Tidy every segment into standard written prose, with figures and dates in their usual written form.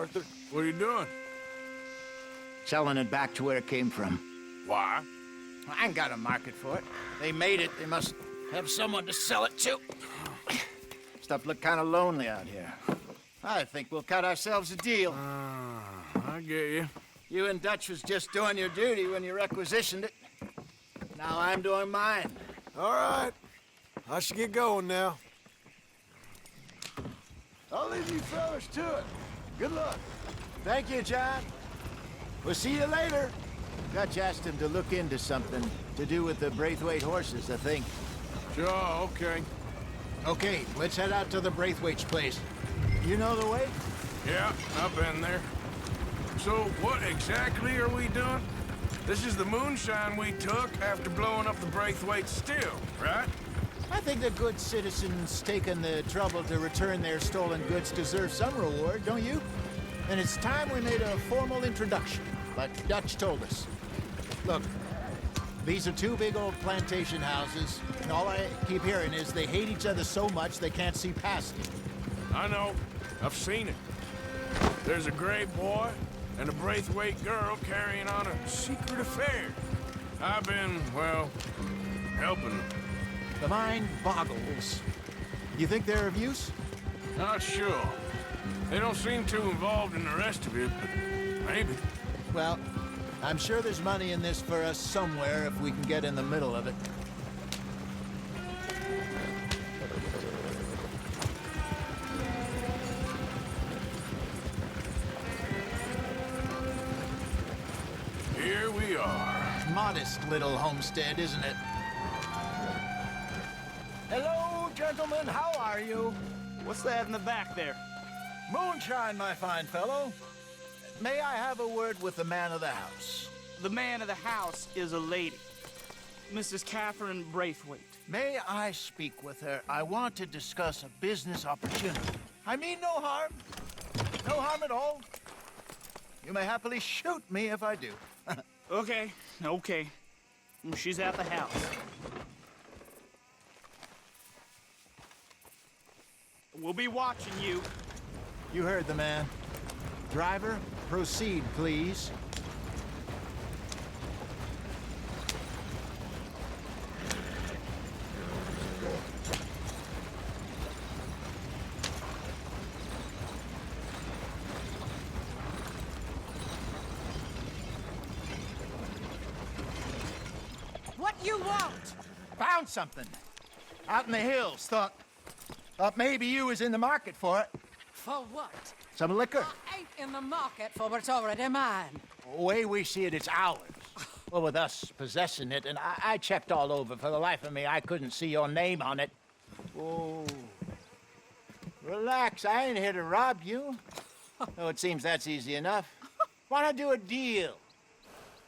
Arthur. What are you doing? Selling it back to where it came from. Why? I ain't got a market for it. They made it, they must have someone to sell it to. Stuff look kind of lonely out here. I think we'll cut ourselves a deal. I get you. You and Dutch was just doing your duty when you requisitioned it. Now I'm doing mine. All right. I should get going now. I'll leave you fellas to it. Good luck. Thank you, John. We'll see you later. Dutch asked him to look into something to do with the Braithwaite horses, I think. Sure, okay. Okay, let's head out to the Braithwaite's place. You know the way? Yeah, I've been there. So what exactly are we doing? This is the moonshine we took after blowing up the Braithwaite still, right? I think the good citizens taking the trouble to return their stolen goods deserve some reward, don't you? And it's time we made a formal introduction, like Dutch told us. Look, these are two big old plantation houses, and all I keep hearing is they hate each other so much they can't see past it. I know. I've seen it. There's a gray boy and a Braithwaite girl carrying on a secret affair. I've been, well, helping them. The mind boggles. You think they're of use? Not sure. They don't seem too involved in the rest of it, but maybe. Well, I'm sure there's money in this for us somewhere if we can get in the middle of it. Here we are. Modest little homestead, isn't it? Hello, gentlemen. How are you? What's that in the back there? Moonshine, my fine fellow. May I have a word with the man of the house? The man of the house is a lady, Mrs. Catherine Braithwaite. May I speak with her? I want to discuss a business opportunity. I mean no harm. No harm at all. You may happily shoot me if I do. Okay. She's at the house. We'll be watching you. You heard the man. Driver, proceed, please. What you want? Found something. Out in the hills. Thought maybe you was in the market for it. For what? Some liquor. I ain't in the market for what's already mine. The way we see it, it's ours. Well, with us possessing it, and I checked all over. For the life of me, I couldn't see your name on it. Oh. Relax, I ain't here to rob you. Oh, it seems that's easy enough. Wanna do a deal?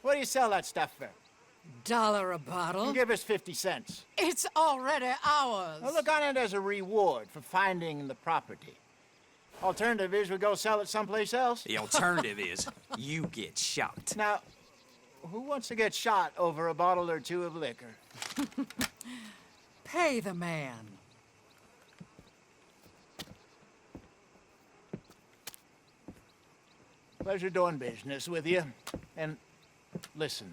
What do you sell that stuff for? $1 a bottle? Give us 50 cents. It's already ours. Well, look on it as a reward for finding the property. Alternative is we go sell it someplace else. The alternative is you get shot. Now, who wants to get shot over a bottle or two of liquor? Pay the man. Pleasure doing business with you. And listen,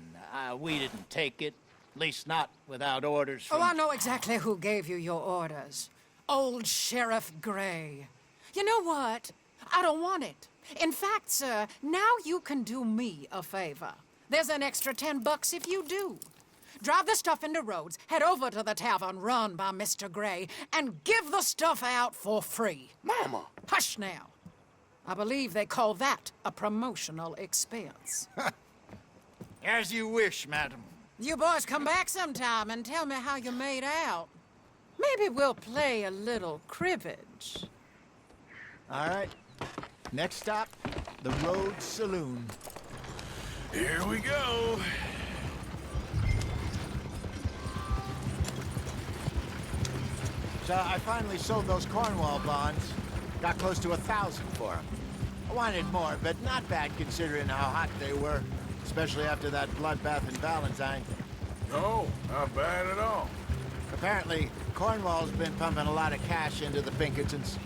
we didn't take it. At least not without orders from... Oh, I know exactly who gave you your orders. Old Sheriff Gray. You know what? I don't want it. In fact, sir, now you can do me a favor. There's an extra $10 if you do. Drive the stuff into Rhodes, head over to the tavern run by Mr. Gray, and give the stuff out for free. Mama. Hush now. I believe they call that a promotional expense. As you wish, madam. You boys come back sometime and tell me how you made out. Maybe we'll play a little cribbage. All right. Next stop, the Rhodes Saloon. Here we go. So I finally sold those Cornwall bonds. Got close to 1,000 for them. I wanted more, but not bad considering how hot they were, especially after that bloodbath in Valentine. No, not bad at all. Apparently, Cornwall's been pumping a lot of cash into the Pinkertons.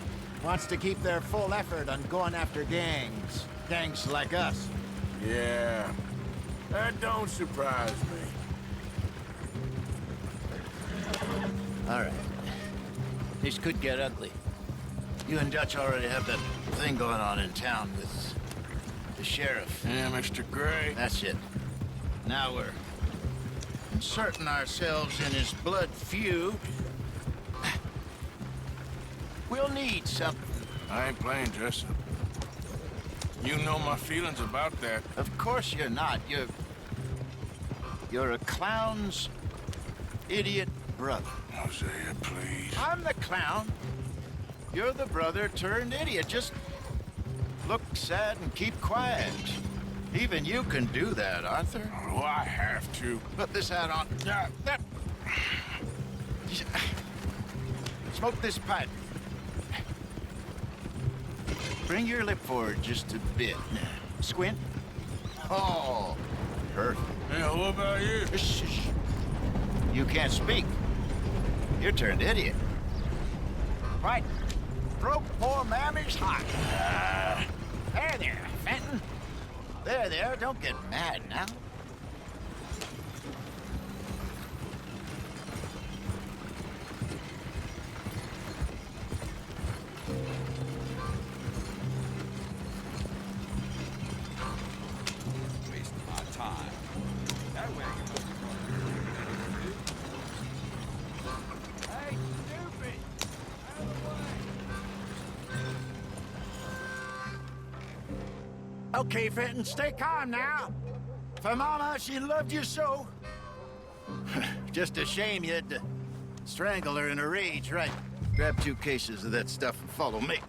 Wants to keep their full effort on going after gangs. Gangs like us. Yeah, that don't surprise me. All right. This could get ugly. You and Dutch already have that thing going on in town with the sheriff. Yeah, Mr. Gray. That's it. Now we're inserting ourselves in his blood feud. We'll need something. I ain't playing dress-up. You know my feelings about that. Of course you're not. You're a clown's idiot brother. Hosea, please. I'm the clown. You're the brother turned idiot. Just look sad and keep quiet. Even you can do that, Arthur. Oh, I have to. Put this hat on. Smoke this pipe. Bring your lip forward just a bit. Squint. Oh, perfect. Yeah, what about you? Shh, shh. You can't speak. You're turned idiot. Right. Broke poor Mammy's heart. There, Fenton. There, don't get mad now. Wasting my time. That way I can... Hey, stupid! Out of the way! Okay, Fenton, stay calm now. For Mama, she loved you so. Just a shame you had to strangle her in a rage, right? Grab 2 cases of that stuff and follow me.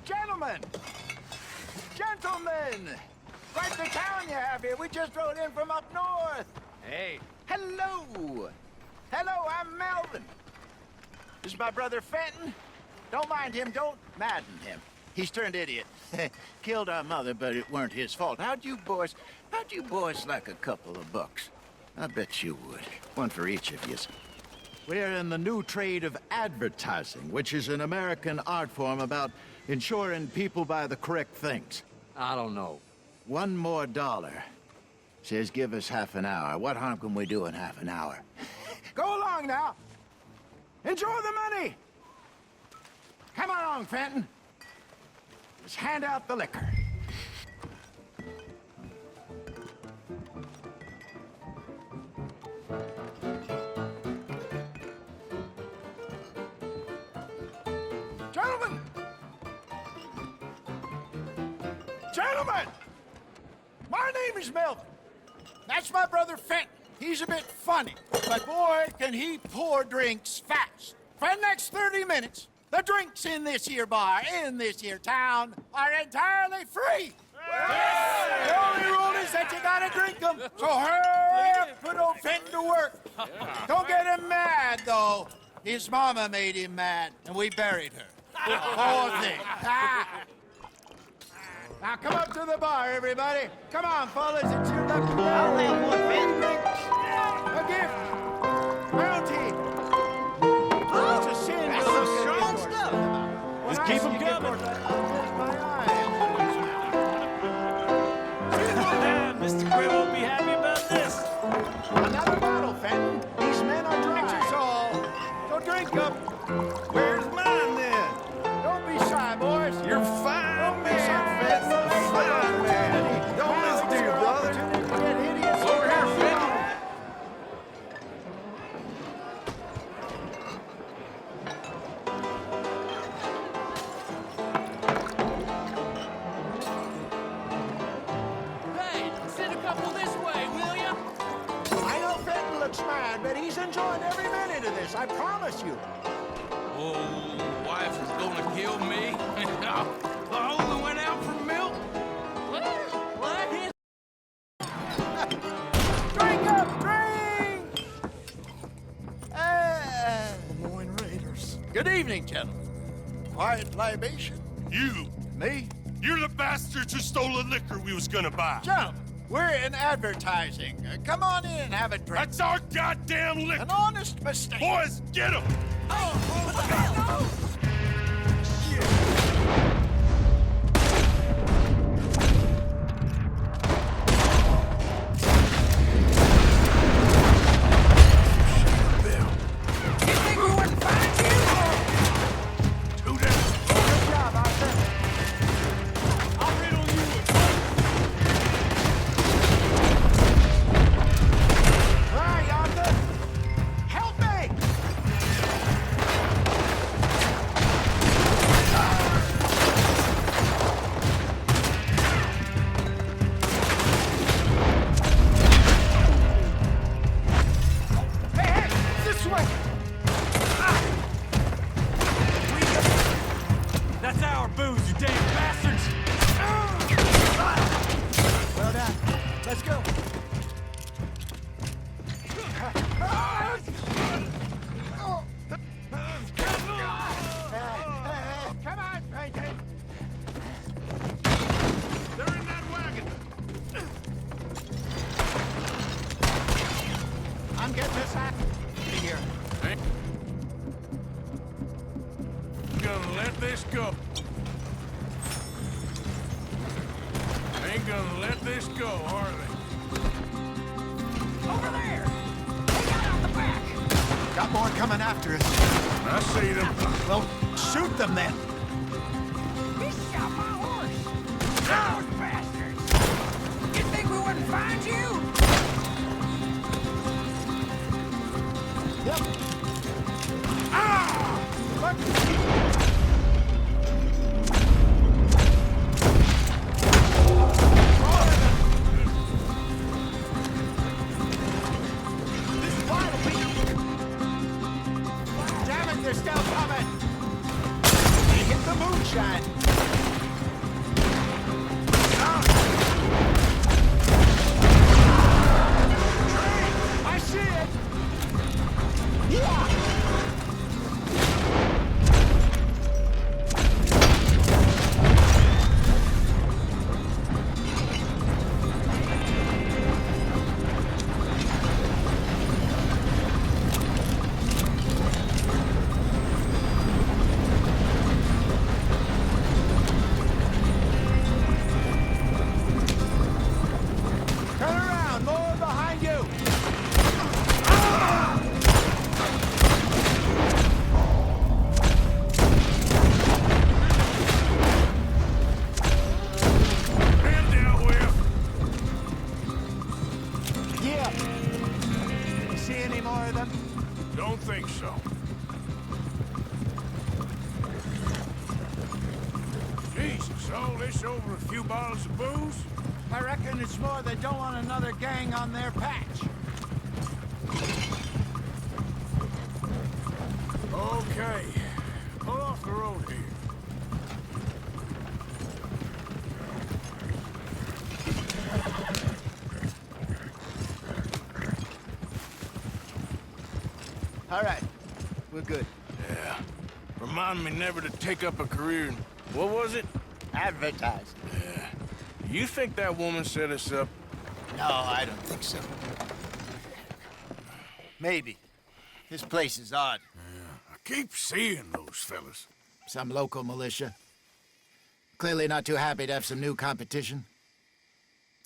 Gentlemen! Gentlemen! Quite the town you have here. We just rode in from up north. Hey. Hello! Hello, I'm Melvin. This is my brother Fenton. Don't mind him, don't madden him. He's turned idiot. Killed our mother, but it weren't his fault. How'd you boys like a couple of bucks? I bet you would. One for each of you. We're in the new trade of advertising, which is an American art form about ensuring people buy the correct things. I don't know. $1 more. Says give us half an hour. What harm can we do in half an hour? Go along now. Enjoy the money. Come along, Fenton. Let's hand out the liquor. Gentlemen! Gentlemen! My name is Melvin. That's my brother Fenton. He's a bit funny, but boy, can he pour drinks fast. For the next 30 minutes, the drinks in this here bar, in this here town, are entirely free. The only rule is that you gotta drink them. So hurry up, put old Fenton to work. Don't get him mad, though. His mama made him mad, and we buried her. Poor thing. Now come up to the bar, everybody. Come on, fellas, it's your lucky day. I'll have one, Fenton. A gift. Bounty. Oh, it's a sin. That's some strong stuff. Just keep them coming. Mr. Gray won't be happy about this. Another bottle, Fenton. These men are drinks all. So drink up. Where's mine, then? Don't be shy, boys. You're fine. Don't be shy, Fenton. Fine, man. Don't listen to your brother. Get hideous. Over here, Fenton. Hey, send a couple this way, will ya? I know Fenton looks mad, but he's enjoying every minute of this. I promise you. Oh, wife is gonna kill me. The only went out for milk. Drink up, drink! Lemoyne Raiders. Good evening, gentlemen. Quiet libation. You! Me? You're the bastards who stole the liquor we was gonna buy! Gentlemen, we're in advertising. Come on in and have a drink. That's our goddamn liquor! An honest mistake. Boys, get him! That's our booze, you damn bastards! Well done. Let's go. Come on, Braithwaite. They're in that wagon! I'm getting this out of here. Ain't gonna let this go. Ain't gonna let this go, are they? Over there! They got out the back! Got more coming after us. I see them. Well, shoot them then. He shot my horse! Those bastards! You think we wouldn't find you? Yep. Ah! Look. Damn it, they're still coming! Hit the moonshine! I see it! Yeah! Turn around, more behind you! Been dealt with. Yeah. You see any more of them? Don't think so. Jesus, all this over a few bottles of booze? I reckon it's more they don't want another gang on their patch. Okay. Pull off the road here. All right. We're good. Yeah. Remind me never to take up a career in... What was it? Advertising. Yeah. You think that woman set us up? No, I don't think so. Maybe. This place is odd. I keep seeing those fellas. Some local militia. Clearly not too happy to have some new competition.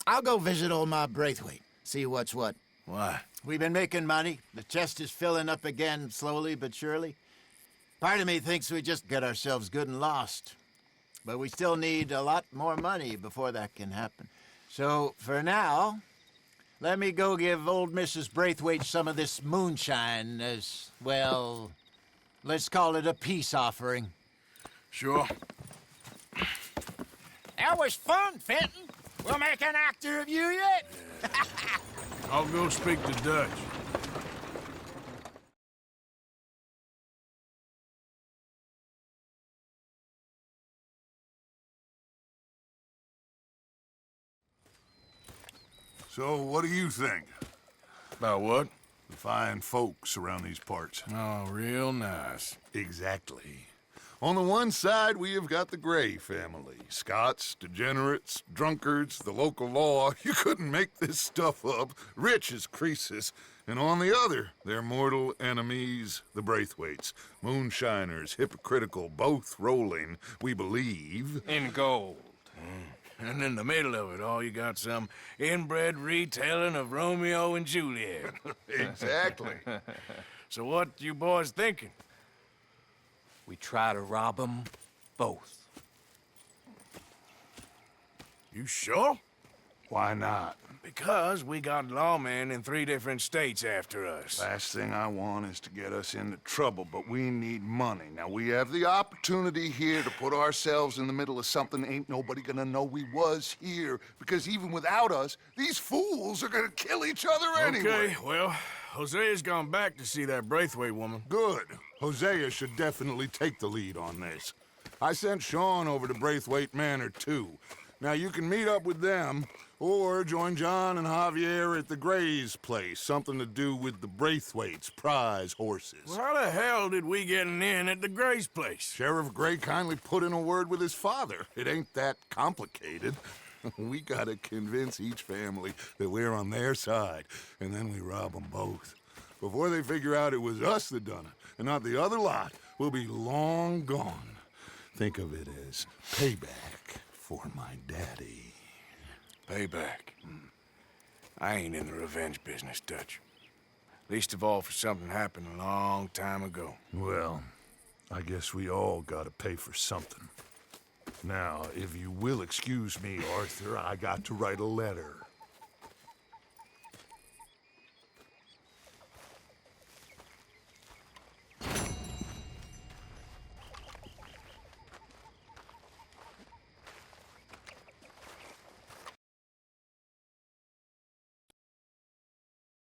I'll go visit old Ma Braithwaite, see what's what. Why? We've been making money. The chest is filling up again, slowly but surely. Part of me thinks we just get ourselves good and lost. But we still need a lot more money before that can happen. So, for now, let me go give old Mrs. Braithwaite some of this moonshine as, well, let's call it a peace offering. Sure. That was fun, Fenton. We'll make an actor of you yet. I'll go speak to Dutch. So, what do you think? About what? The fine folks around these parts. Oh, real nice. Exactly. On the one side, we have got the Gray family. Scots, degenerates, drunkards, the local law. You couldn't make this stuff up. Rich as Croesus. And on the other, their mortal enemies, the Braithwaites. Moonshiners, hypocritical, both rolling, we believe. In gold. And in the middle of it all, you got some inbred retelling of Romeo and Juliet. Exactly. So what you boys thinking? We try to rob them both. You sure? Why not? Because we got lawmen in 3 different states after us. Last thing I want is to get us into trouble, but we need money. Now, we have the opportunity here to put ourselves in the middle of something ain't nobody gonna know we was here, because even without us, these fools are gonna kill each other anyway. Okay, well, Hosea's gone back to see that Braithwaite woman. Good. Hosea should definitely take the lead on this. I sent Sean over to Braithwaite Manor, too. Now, you can meet up with them, or join John and Javier at the Gray's place. Something to do with the Braithwaites' prize horses. Well, how the hell did we get an in at the Gray's place? Sheriff Gray kindly put in a word with his father. It ain't that complicated. We gotta convince each family that we're on their side, and then we rob them both. Before they figure out it was us that done it, and not the other lot, we'll be long gone. Think of it as payback for my daddy. Payback. I ain't in the revenge business, Dutch. Least of all for something happened a long time ago. Well, I guess we all gotta pay for something. Now, if you will excuse me, Arthur, I got to write a letter.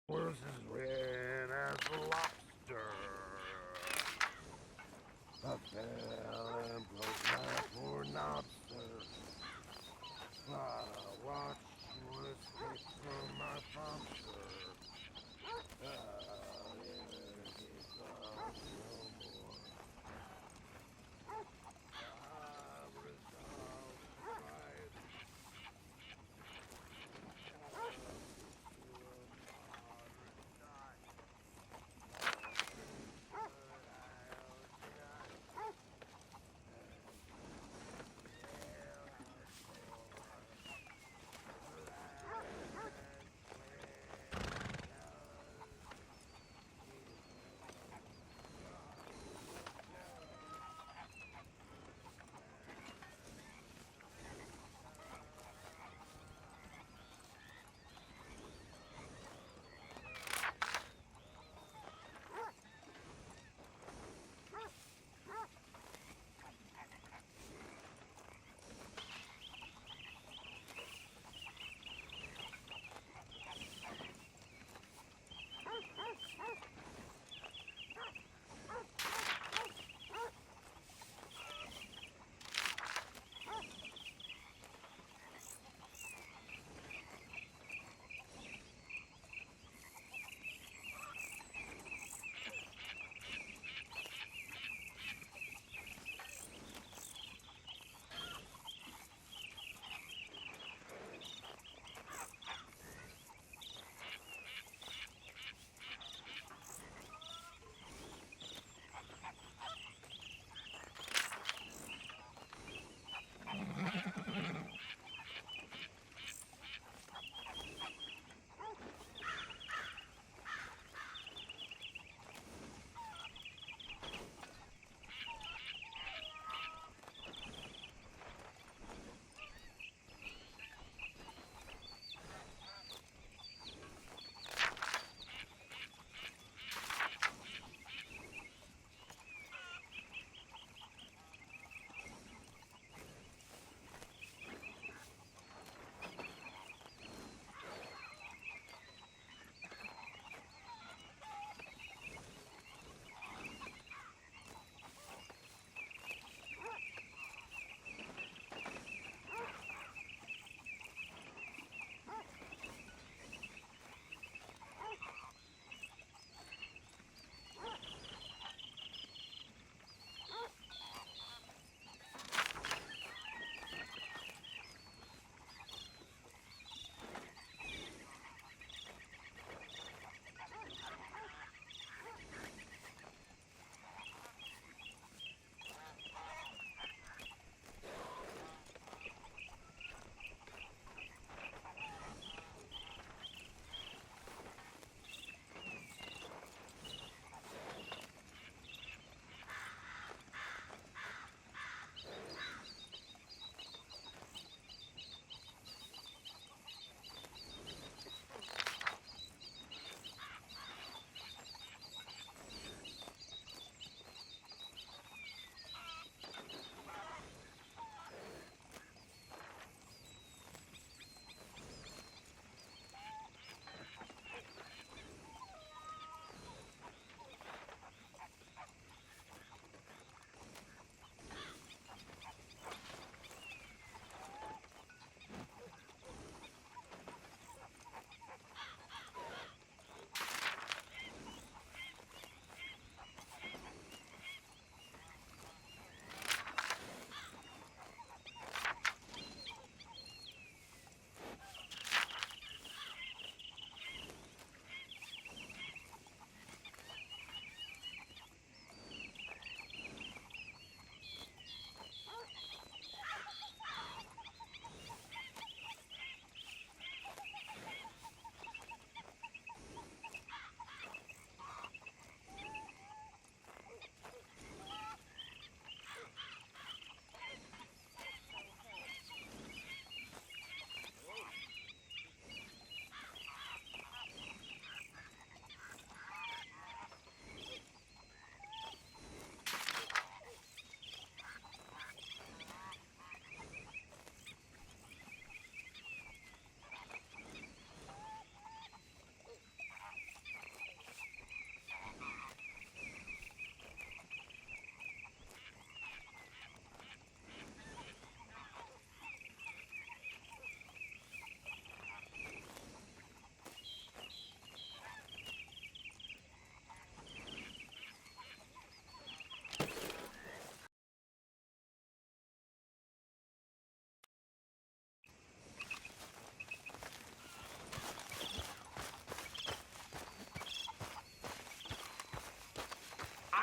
Where's as red as a lobster? I fell and broke my poor lobster. I watched you escape from my puncture.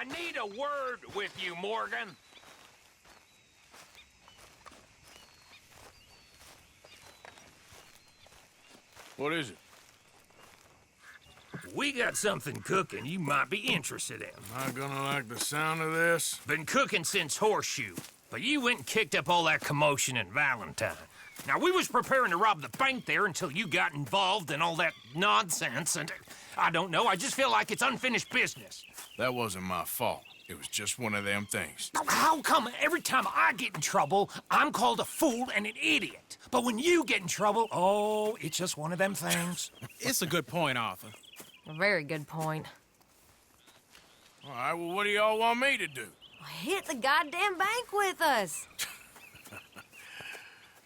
I need a word with you, Morgan. What is it? We got something cooking you might be interested in. Am I gonna like the sound of this? Been cooking since Horseshoe, but you went and kicked up all that commotion in Valentine. Now, we was preparing to rob the bank there until you got involved in all that nonsense, and I don't know, I just feel like it's unfinished business. That wasn't my fault. It was just one of them things. How come every time I get in trouble, I'm called a fool and an idiot? But when you get in trouble, oh, it's just one of them things. It's a good point, Arthur. A very good point. All right, well, what do y'all want me to do? Hit the goddamn bank with us.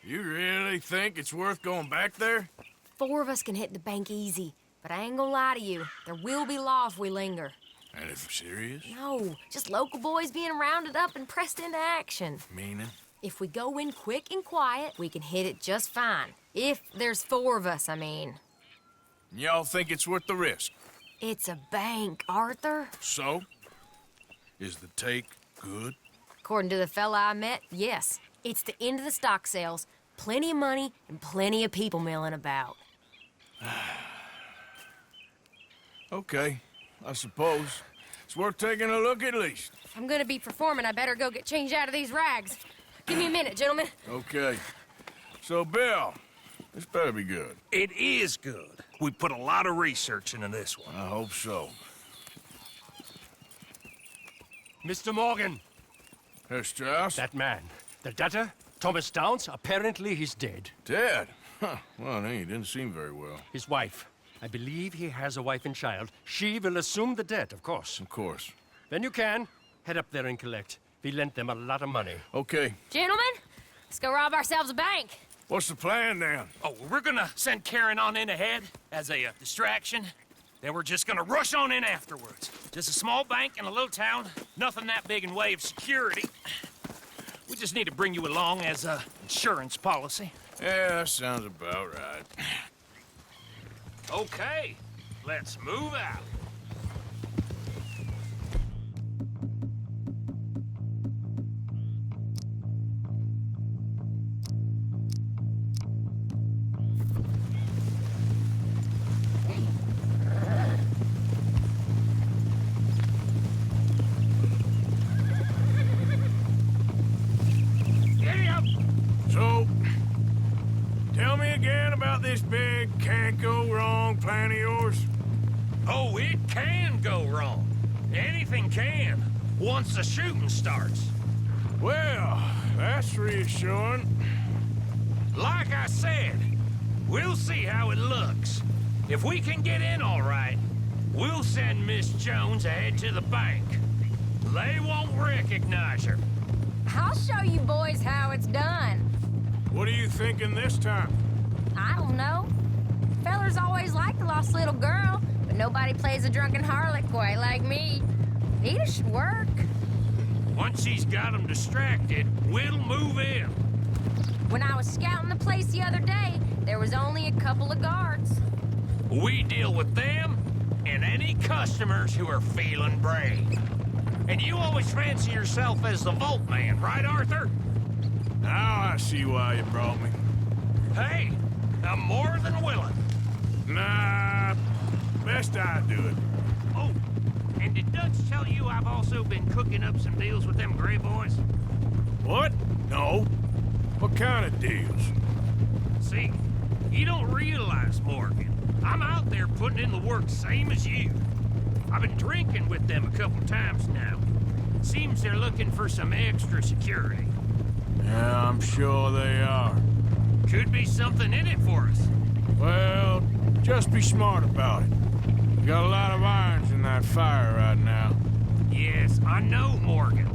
You really think it's worth going back there? 4 of us can hit the bank easy, but I ain't gonna lie to you. There will be law if we linger. And if serious? No, just local boys being rounded up and pressed into action. Meaning? If we go in quick and quiet, we can hit it just fine. If there's 4 of us, I mean. Y'all think it's worth the risk? It's a bank, Arthur. So? Is the take good? According to the fella I met, yes. It's the end of the stock sales. Plenty of money and plenty of people milling about. Okay, I suppose. It's worth taking a look at least. If I'm gonna be performing, I better go get changed out of these rags. Give me a minute, gentlemen. Okay. So, Bill, this better be good. It is good. We put a lot of research into this one. I hope so. Mr. Morgan. Herr Strauss? That man. The debtor, Thomas Downs, apparently he's dead. Dead? Huh. Well, he didn't seem very well. His wife. I believe he has a wife and child. She will assume the debt, of course. Of course. When you can, head up there and collect. We lent them a lot of money. Okay. Gentlemen, let's go rob ourselves a bank. What's the plan, then? Oh, we're gonna send Karen on in ahead as a distraction. Then we're just gonna rush on in afterwards. Just a small bank in a little town. Nothing that big in way of security. We just need to bring you along as a insurance policy. Yeah, that sounds about right. Okay, let's move out. So, tell me again about this big can't-go-wrong plan of yours. Oh, it can go wrong. Anything can, once the shooting starts. Well, that's reassuring. Like I said, we'll see how it looks. If we can get in all right, we'll send Miss Jones ahead to the bank. They won't recognize her. I'll show you boys how it's done. What are you thinking this time? I don't know. Fellers always like the lost little girl, but nobody plays a drunken harlot quite like me. It should work. Once she's got them distracted, we'll move in. When I was scouting the place the other day, there was only a couple of guards. We deal with them and any customers who are feeling brave. And you always fancy yourself as the vault man, right, Arthur? Now I see why you brought me. Hey, I'm more than willing. Nah, best I do it. Oh, and did Dutch tell you I've also been cooking up some deals with them Gray boys? What? No. What kind of deals? See, you don't realize, Morgan. I'm out there putting in the work same as you. I've been drinking with them a couple times now. Seems they're looking for some extra security. Yeah, I'm sure they are. Could be something in it for us. Well, just be smart about it. You got a lot of irons in that fire right now. Yes, I know, Morgan.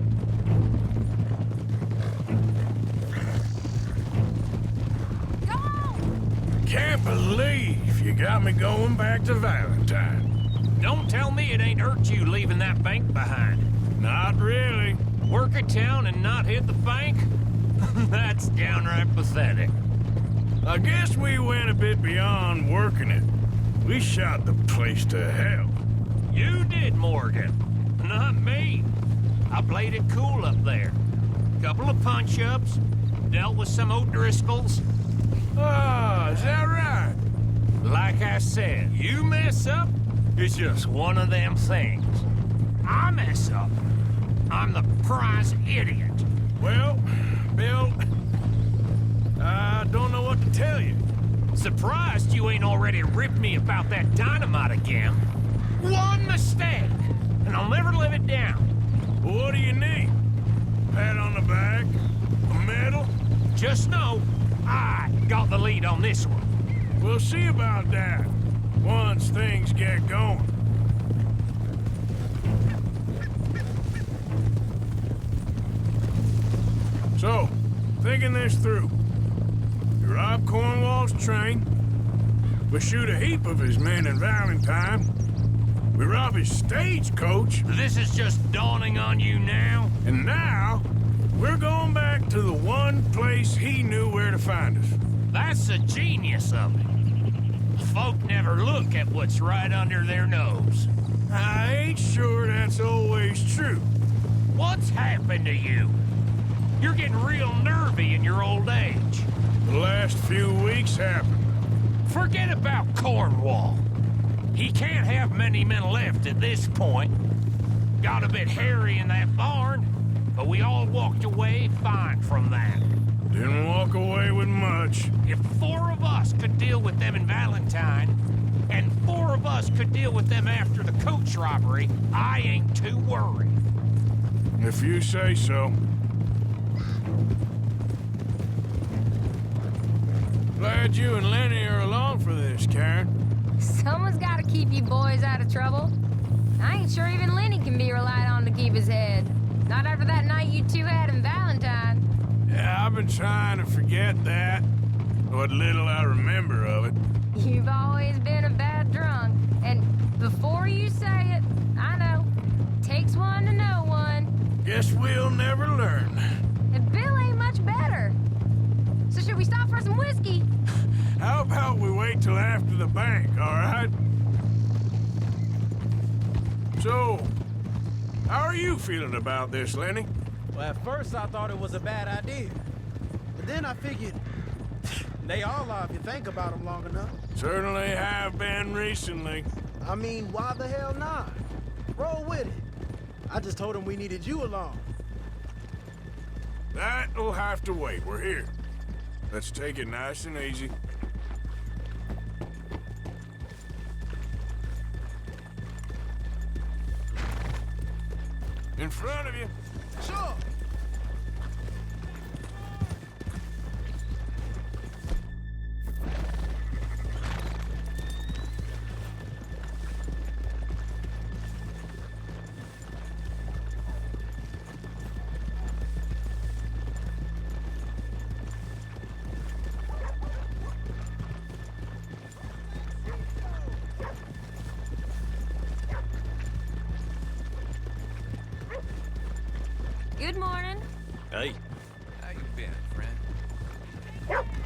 Come on! Can't believe you got me going back to Valentine. Don't tell me it ain't hurt you leaving that bank behind. Not really. Work a town and not hit the bank? That's downright pathetic. I guess we went a bit beyond working it. We shot the place to hell. You did, Morgan. Not me. I played it cool up there. Couple of punch-ups, dealt with some O'Driscolls. Oh, is that right? Like I said, you mess up, it's just one of them things. I mess up, I'm the prize idiot. Well, Bill, I don't know what to tell you. Surprised you ain't already ripped me about that dynamite again. One mistake, and I'll never live it down. Well, what do you need? Pat on the back? A medal? Just know, I got the lead on this one. We'll see about that once things get going. So, thinking this through. We rob Cornwall's train. We shoot a heap of his men in Valentine. We rob his stagecoach. This is just dawning on you now? And now, we're going back to the one place he knew where to find us. That's the genius of it. Folk never look at what's right under their nose. I ain't sure that's always true. What's happened to you? You're getting real nervy in your old age. The last few weeks happened. Forget about Cornwall. He can't have many men left at this point. Got a bit hairy in that barn, but we all walked away fine from that. Didn't walk away with much. If 4 of us could deal with them in Valentine, and 4 of us could deal with them after the coach robbery, I ain't too worried. If you say so. Glad you and Lenny are along for this, Karen. Someone's gotta keep you boys out of trouble. I ain't sure even Lenny can be relied on to keep his head. Not after that night you two had in Valentine. Yeah, I've been trying to forget that. What little I remember of it. You've always been a bad drunk. And before you say it, I know. Takes one to know one. Guess we'll never learn. And Bill ain't much better. So should we stop for some whiskey? How about we wait till after the bank, all right? So, how are you feeling about this, Lenny? Well, at first I thought it was a bad idea. But then I figured, they all are if you think about them long enough. Certainly have been recently. I mean, why the hell not? Roll with it. I just told him we needed you along. That'll have to wait. We're here. Let's take it nice and easy. In front of you. Sure. Good morning. Hey. How you been, friend?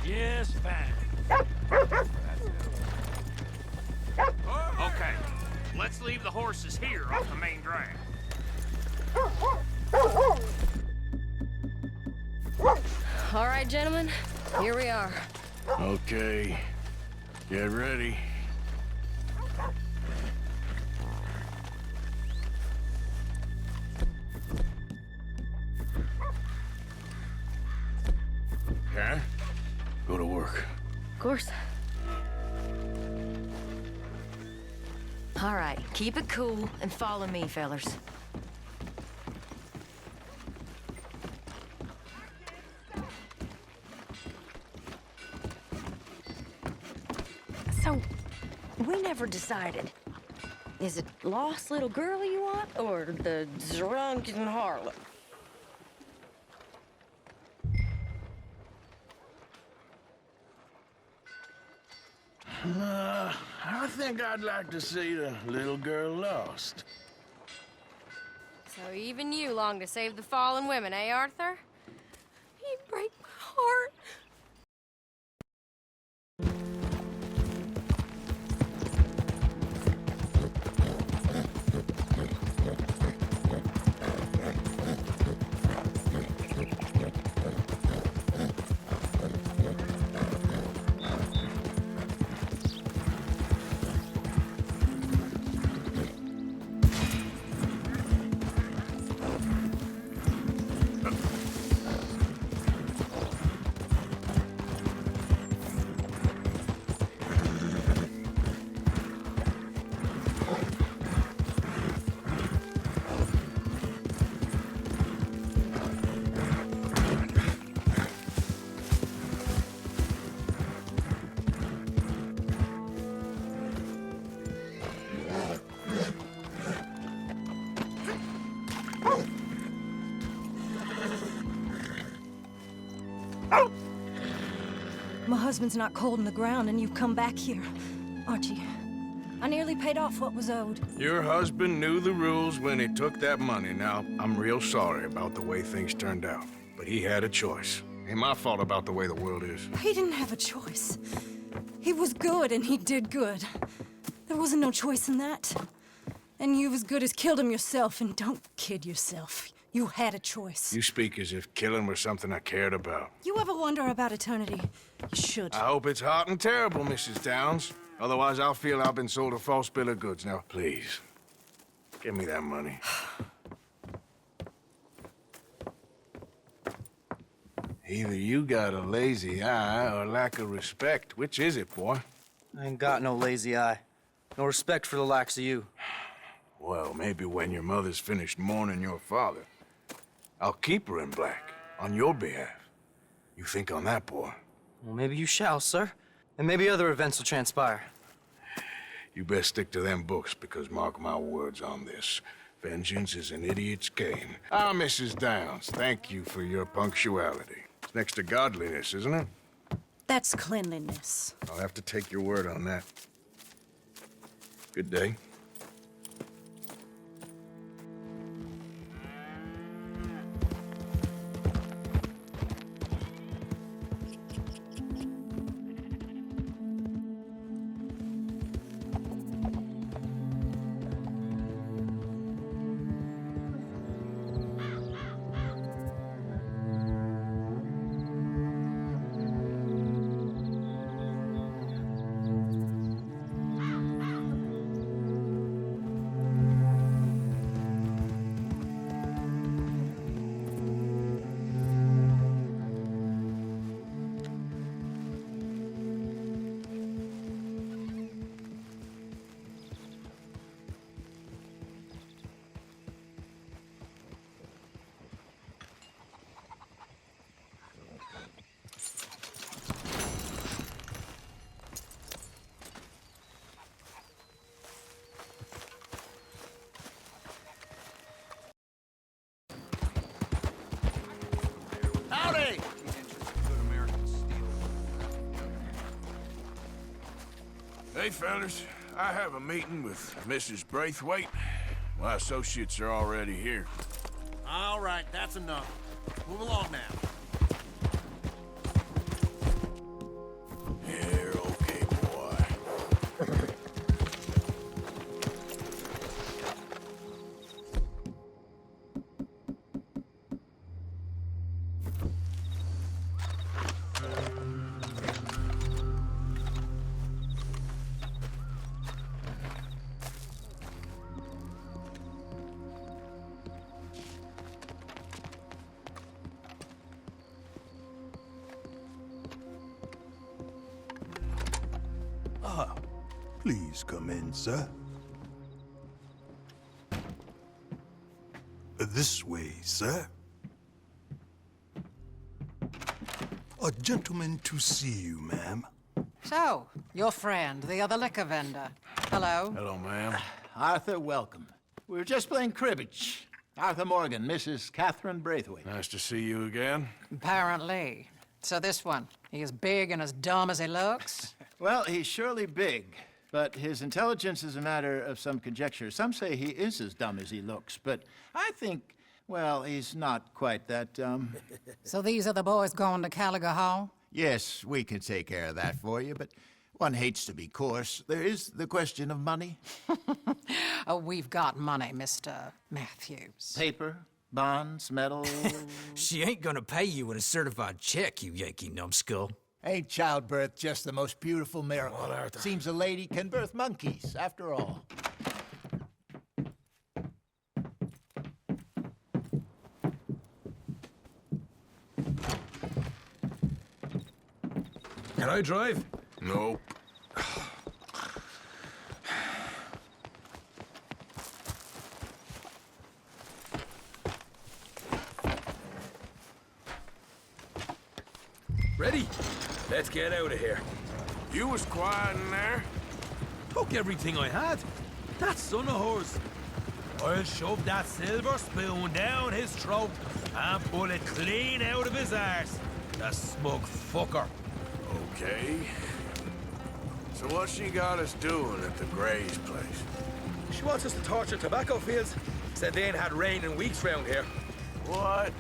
Just fine. Okay, let's leave the horses here off the main drag. All right, gentlemen. Here we are. Okay. Get ready. Okay. Go to work. Of course. All right, keep it cool and follow me, fellers. So, we never decided. Is it lost little girl you want, or the drunken harlot? I think I'd like to see the little girl lost. So even you long to save the fallen women, eh, Arthur? You break my heart. husband's not cold in the ground and you've come back here. Archie, I nearly paid off what was owed. Your husband knew the rules when he took that money. Now, I'm real sorry about the way things turned out. But he had a choice. Ain't my fault about the way the world is. He didn't have a choice. He was good and he did good. There wasn't no choice in that. And you've as good as killed him yourself, and don't kid yourself. You had a choice. You speak as if killing was something I cared about. You ever wonder about eternity? You should. I hope it's hot and terrible, Mrs. Downs. Otherwise, I'll feel I've been sold a false bill of goods. Now, please, give me that money. Either you got a lazy eye or lack of respect. Which is it, boy? I ain't got no lazy eye. No respect for the likes of you. Well, maybe when your mother's finished mourning your father, I'll keep her in black on your behalf. You think on that, boy? Well, maybe you shall, sir. And maybe other events will transpire. You best stick to them books, because mark my words on this. Vengeance is an idiot's game. Ah, Mrs. Downs, thank you for your punctuality. It's next to godliness, isn't it? That's cleanliness. I'll have to take your word on that. Good day. Howdy! Hey, fellas. I have a meeting with Mrs. Braithwaite. My associates are already here. All right, that's enough. Move along now. You're okay, boy. Please come in, sir. This way, sir. A gentleman to see you, ma'am. So, your friend, the other liquor vendor. Hello. Hello, ma'am. Arthur, welcome. We were just playing cribbage. Arthur Morgan, Mrs. Catherine Braithwaite. Nice to see you again. Apparently. So this one, he is big and as dumb as he looks? Well, he's surely big, but his intelligence is a matter of some conjecture. Some say he is as dumb as he looks, but I think, well, he's not quite that dumb. So these are the boys going to Gallagher Hall? Yes, we can take care of that for you, but one hates to be coarse. There is the question of money. Oh, we've got money, Mr. Matthews. Paper, bonds, metal. She ain't gonna pay you with a certified check, you Yankee numbskull. Ain't childbirth just the most beautiful miracle? Seems a lady can birth monkeys, after all. Can I drive? Nope. Ready? Let's get out of here. You was quiet in there. Took everything I had. That son of hers. I'll shove that silver spoon down his throat and pull it clean out of his arse. The smug fucker. Okay. So what's she got us doing at the Gray's place? She wants us to torture tobacco fields. Said they ain't had rain in weeks round here. What?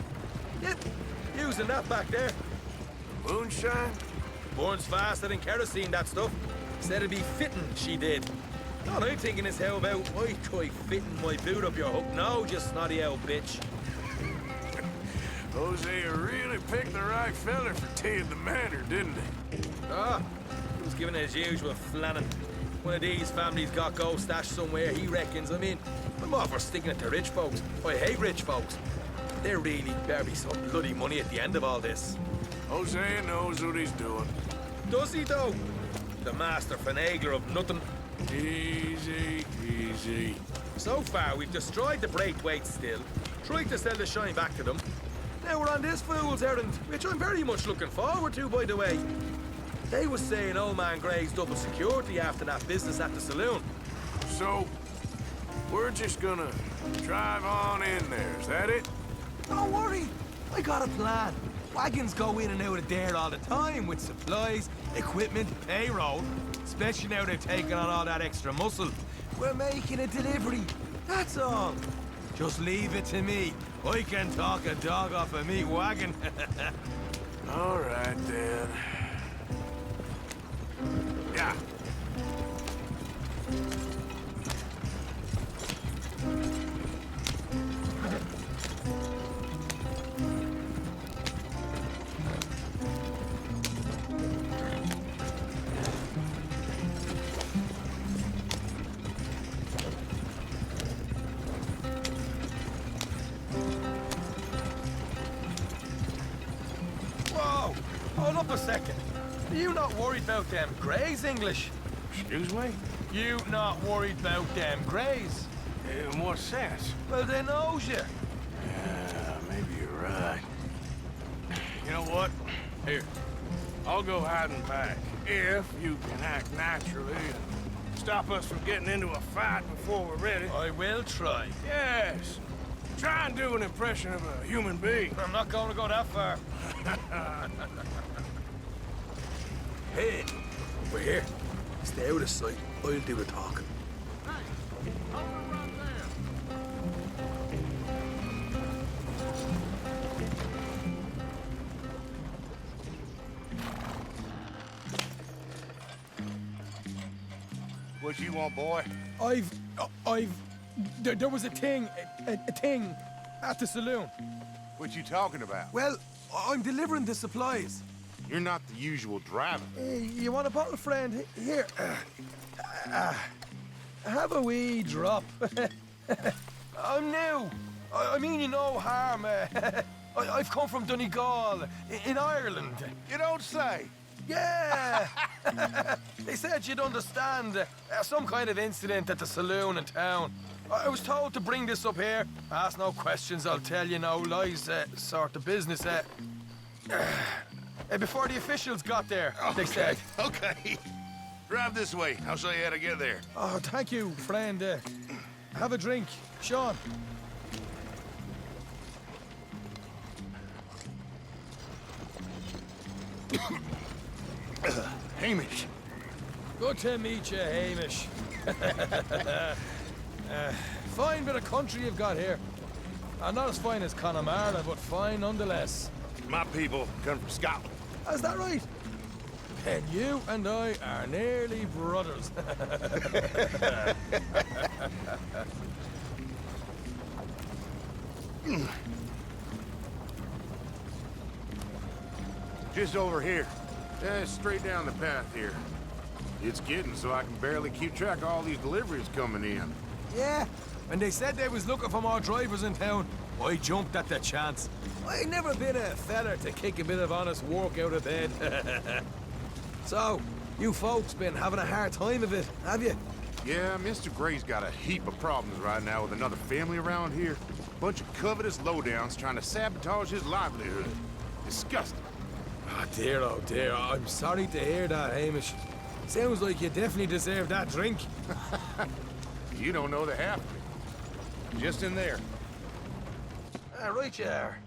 Yep, using that back there. Moonshine? Burns faster than kerosene, that stuff. Said it'd be fitting, she did. All I'm thinking is how about I try fitting my boot up your hook now, you snotty old bitch. Hosea really picked the right feller for teeing the manor, didn't he? Ah, he was giving it his usual flannin'. One of these families got gold stashed somewhere, he reckons. I mean, I'm all for sticking it to rich folks. I hate rich folks. There really better be some bloody money at the end of all this. Hosea knows what he's doing. Does he, though? The master finagler of nothing. Easy, easy. So far, we've destroyed the Braithwaites still, tried to sell the shine back to them. Now we're on this fool's errand, which I'm very much looking forward to, by the way. They was saying old man Gray's double security after that business at the saloon. So, we're just gonna drive on in there, is that it? Don't worry, I got a plan. Wagons go in and out of there all the time with supplies, equipment, payroll. Especially now they've taken on all that extra muscle. We're making a delivery, that's all. Just leave it to me. I can talk a dog off a meat wagon. All right, then. Yeah. Whoa! Hold up a second. Are you not worried about them Greys, English? Excuse me? You not worried about them Greys? In what sense? Well, they knows you. Yeah, maybe you're right. You know what? Here, I'll go hiding back. If you can act naturally and stop us from getting into a fight before we're ready. I will try. Yes. Try and do an impression of a human being. I'm not going to go that far. Hey, over here. Stay out of sight. I'll do the talking. What you want, boy? There was a thing at the saloon. What you talking about? Well, I'm delivering the supplies. You're not the usual driver. You want a bottle, friend? Here. Have a wee drop. I'm new. I mean you no harm. I've come from Donegal, in Ireland. You don't say. Yeah! They said you'd understand. Some kind of incident at the saloon in town. I was told to bring this up here. Ask no questions, I'll tell you no lies, sort of business. Before the officials got there, they said. Okay. Drive this way. I'll show you how to get there. Oh, thank you, friend. Have a drink. Sean. Hamish. Good to meet you, Hamish. Fine bit of country you've got here. Not as fine as Connemara, but fine nonetheless. My people come from Scotland. Is that right? And you and I are nearly brothers. Just over here. Straight down the path here. It's getting so I can barely keep track of all these deliveries coming in. Yeah, and they said they was looking for more drivers in town. I jumped at the chance. I never been a feller to kick a bit of honest work out of bed. So, you folks been having a hard time of it, have you? Yeah, Mr. Gray's got a heap of problems right now with another family around here. Bunch of covetous lowdowns trying to sabotage his livelihood. Disgusting. Oh dear, I'm sorry to hear that, Hamish. Sounds like you definitely deserve that drink. You don't know the half of it. Just in there. Right you are.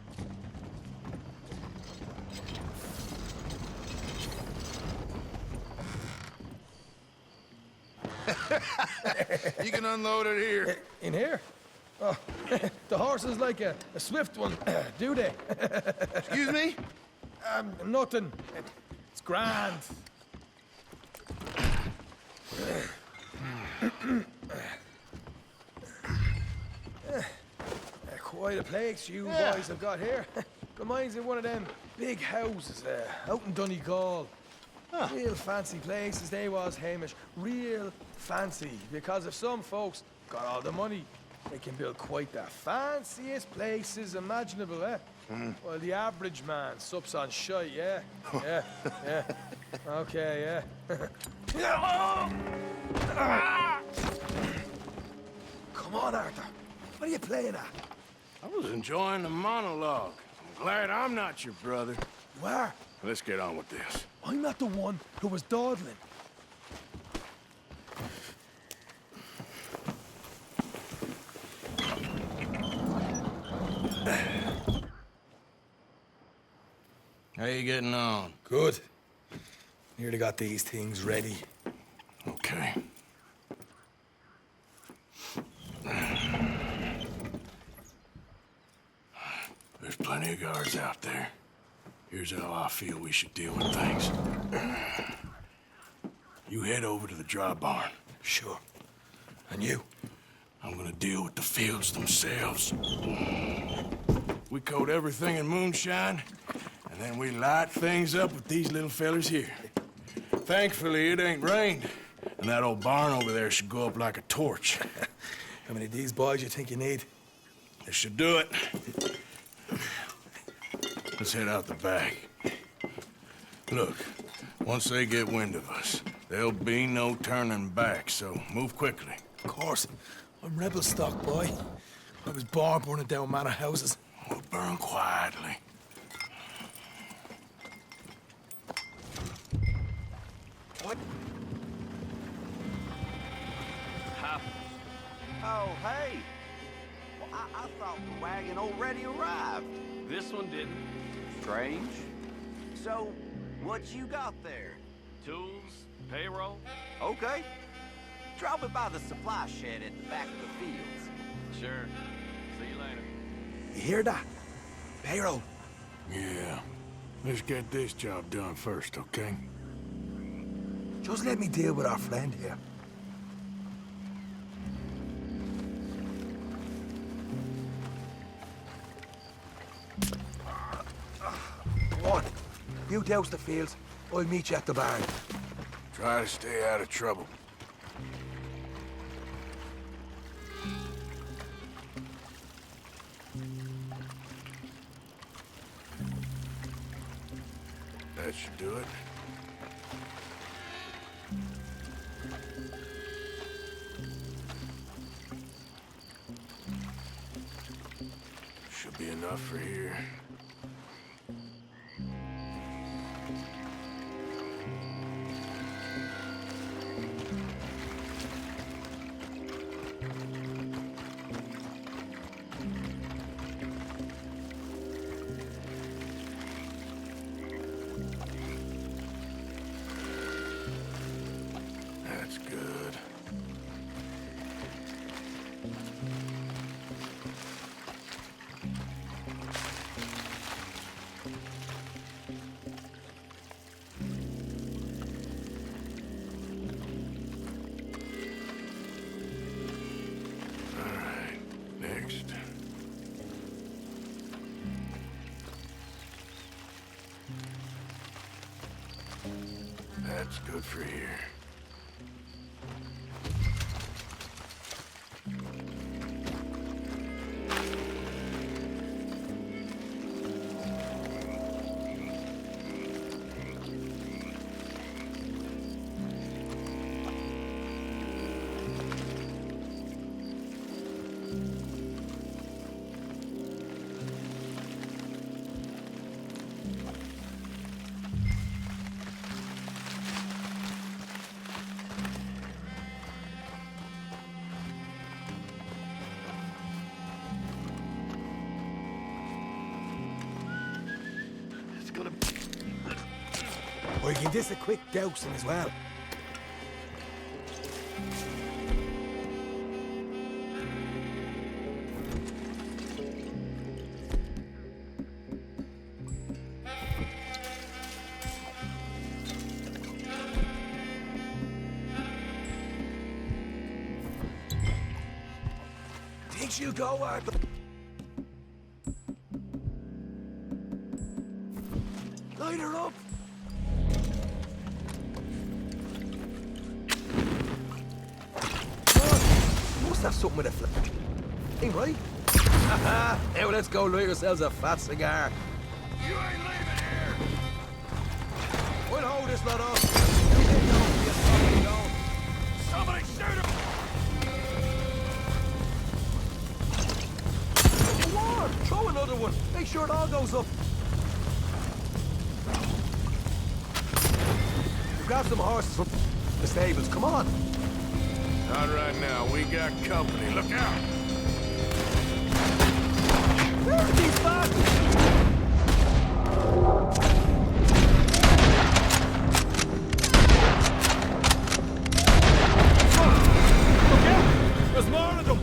You can unload it here. In here? Oh, the horse is like a swift one, do they? Excuse me? Nothing. It's grand. Quite a place you boys have got here. Reminds me of one of them big houses out in Donegal. Real fancy places they was, Hamish. Real fancy. Because if some folks got all the money, they can build quite the fanciest places imaginable, eh? Well, the average man sups on shite, yeah? Yeah. Okay, yeah. Come on, Arthur. What are you playing at? I was enjoying the monologue. I'm glad I'm not your brother. You are? Let's get on with this. I'm not the one who was dawdling. How you getting on? Good. Nearly got these things ready. Okay. There's plenty of guards out there. Here's how I feel we should deal with things. You head over to the dry barn. Sure. And you? I'm gonna deal with the fields themselves. We coat everything in moonshine, and then we light things up with these little fellers here. Thankfully, it ain't rained, and that old barn over there should go up like a torch. How many of these boys you think you need? This should do it. Let's head out the back. Look, once they get wind of us, there'll be no turning back, so move quickly. Of course. I'm rebel stock, boy. I was born burning down manor houses. We'll burn quietly. What? Oh, hey. Well, I thought the wagon already arrived. This one didn't. Strange. So, what you got there? Tools, payroll. Okay. Drop it by the supply shed at the back of the fields. Sure. See you later. You hear that? Payroll. Yeah. Let's get this job done first, okay? Just let me deal with our friend here. Go on. You douse the fields. I'll meet you at the barn. Try to stay out of trouble. That should do it. Should be enough for here. That's good. All right, next. That's good for here. Or you can just a quick dousing as well. think she'll go, Arthur? Light her up! You must have something with a flame, ain't right? Haha! Now let's go light ourselves a fat cigar. You ain't leaving here! We'll hold this lot off. Somebody shoot him! Go on! Throw another one. Make sure it all goes up. Grab some horses from the stables. Come on. Not right now. We got company. Look out! Where are these bastards? Look out! There's more of them!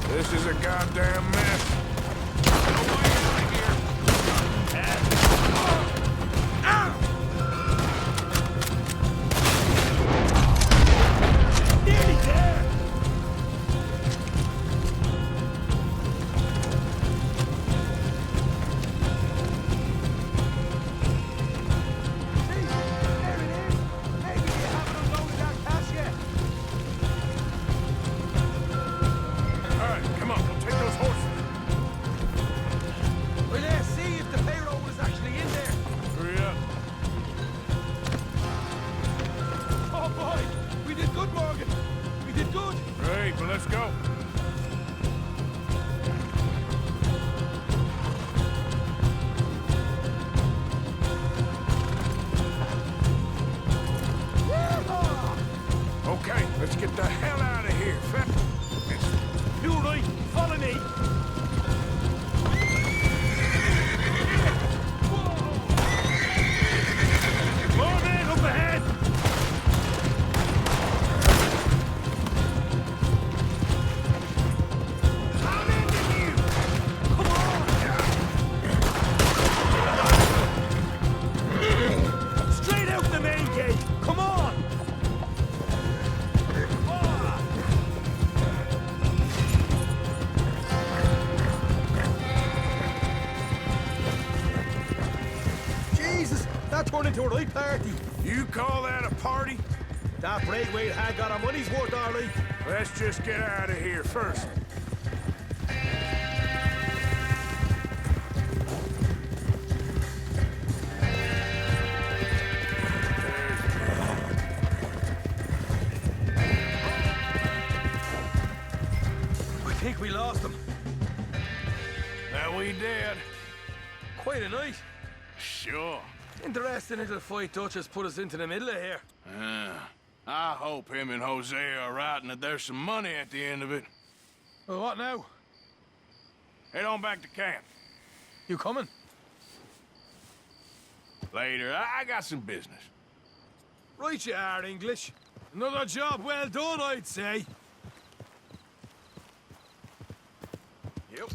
This is a goddamn mess. Nearly there! Let's go. Okay, let's get the hell out of here. You right, follow me. More men up ahead. Turned into a right party. You call that a party? That Braithwaite had got our money's worth, all right. Let's just get out of here first. I think we lost them. That we did. Quite a night. Sure. Interesting little fight Dutch has put us into the middle of here. I hope him and Hosea are right and that there's some money at the end of it. Well, what now? Head on back to camp. You coming? Later. I got some business. Right you are, English. Another job well done, I'd say. Yep.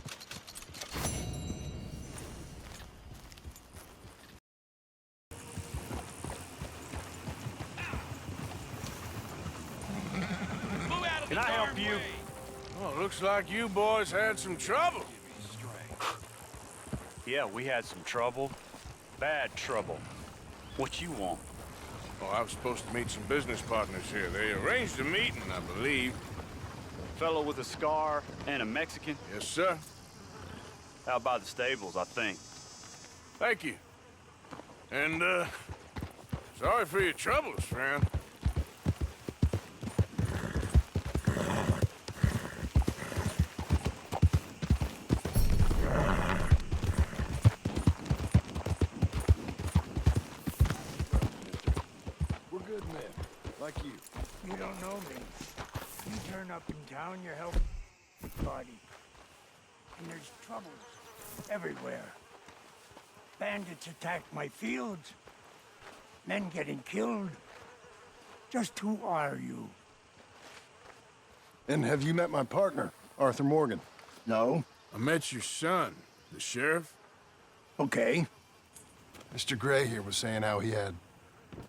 Can I help you? Well, looks like you boys had some trouble. Yeah, we had some trouble. Bad trouble. What you want? Oh, I was supposed to meet some business partners here. They arranged a meeting, I believe. Fellow with a scar and a Mexican? Yes, sir. Out by the stables, I think. Thank you. And, sorry for your troubles, friend. We're good men, like you. You don't know me. You turn up in town, you help party. And there's trouble everywhere. Bandits attack my fields. Men getting killed. Just who are you? And have you met my partner, Arthur Morgan? No. I met your son, the sheriff. Okay. Mr. Gray here was saying how he had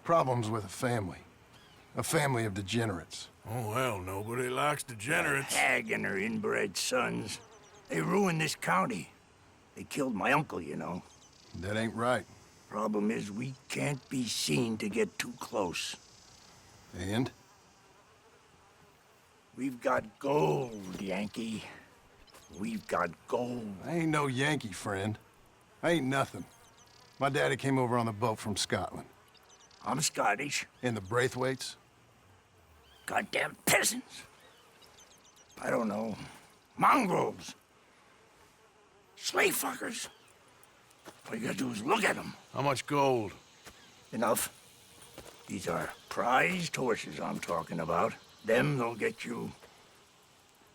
problems with a family of degenerates. Oh, well, nobody likes degenerates. That hag and her inbred sons. They ruined this county. They killed my uncle, you know. That ain't right. Problem is, we can't be seen to get too close. And? We've got gold, Yankee. We've got gold. I ain't no Yankee, friend. I ain't nothing. My daddy came over on the boat from Scotland. I'm Scottish. And the Braithwaites? Goddamn peasants. I don't know. Mongrels. Slave fuckers. All you gotta do is look at them. How much gold? Enough. These are prized horses I'm talking about. Them, they'll get you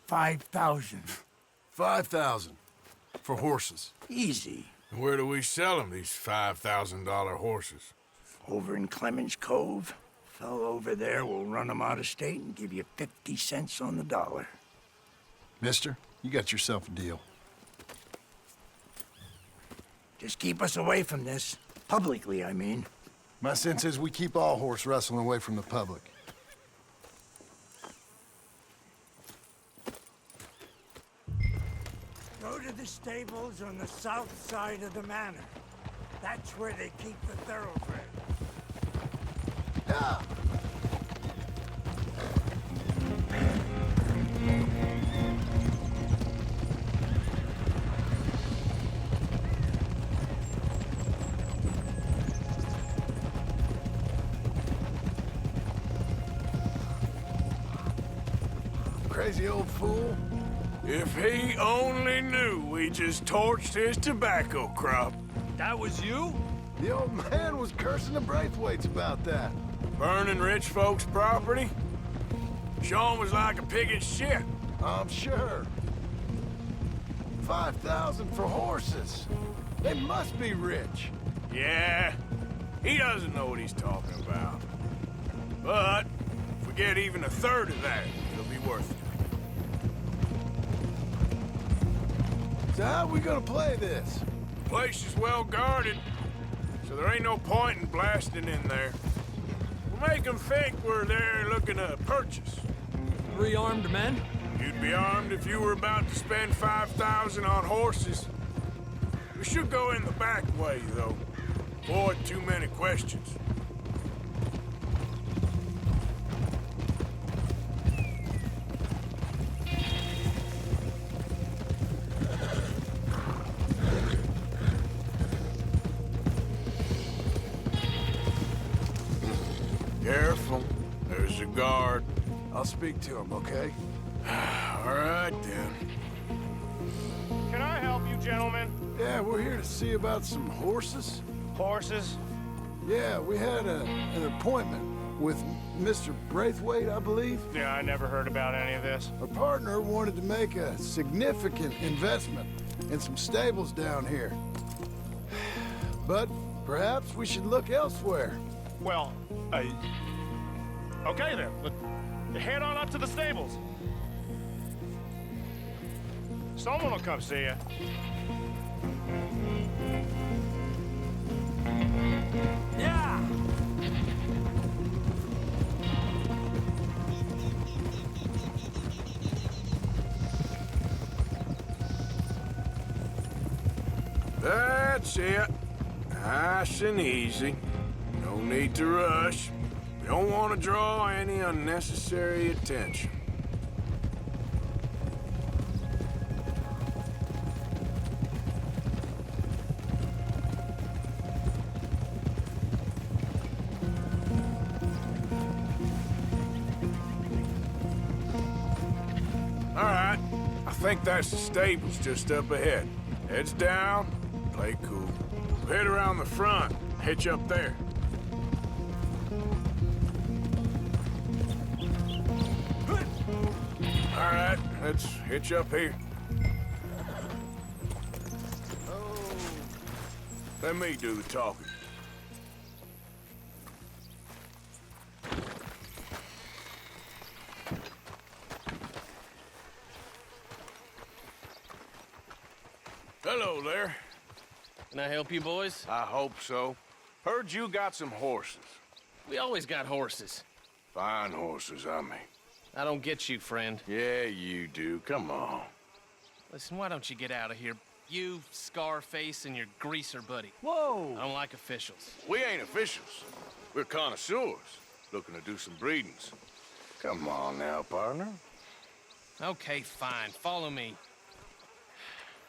5,000. 5,000 for horses. Easy. And where do we sell them, these $5,000 horses? Over in Clemens Cove. Fellow over there will run them out of state and give you 50 cents on the dollar. Mister, you got yourself a deal. Just keep us away from this. Publicly, I mean. My sense is we keep all horse rustling away from the public. Go to the stables on the south side of the manor. That's where they keep the thoroughbred. Yeah. Crazy old fool. If he only knew we just torched his tobacco crop. That was you? The old man was cursing the Braithwaites about that. Burning rich folks' property? Sean was like a pig in shit. I'm sure. 5,000 for horses. They must be rich. Yeah, he doesn't know what he's talking about. But if we get even a third of that, it'll be worth it. So how are we gonna play this? The place is well guarded, so there ain't no point in blasting in there. We'll make them think we're there looking to purchase. 3 armed men? You'd be armed if you were about to spend 5,000 on horses. We should go in the back way, though. Avoid too many questions. Careful. There's a guard. I'll speak to him, okay? All right, then. Can I help you, gentlemen? Yeah, we're here to see about some horses. Horses? Yeah, we had an appointment with Mr. Braithwaite, I believe. Yeah, I never heard about any of this. Our partner wanted to make a significant investment in some stables down here. But perhaps we should look elsewhere. Well, okay then. Head on up to the stables. Someone will come see you. Yeah! That's it. Nice and easy. No need to rush. We don't want to draw any unnecessary attention. All right. I think that's the stables just up ahead. Heads down, play cool. Head around the front, hitch up there. All right, let's hitch up here. Let me do the talking. Hello there. Can I help you, boys? I hope so. Heard you got some horses. We always got horses. Fine horses, I mean. I don't get you, friend. Yeah, you do. Come on. Listen, why don't you get out of here? You, Scarface, and your greaser buddy. Whoa! I don't like officials. We ain't officials. We're connoisseurs, looking to do some breedings. Come on now, partner. Okay, fine. Follow me.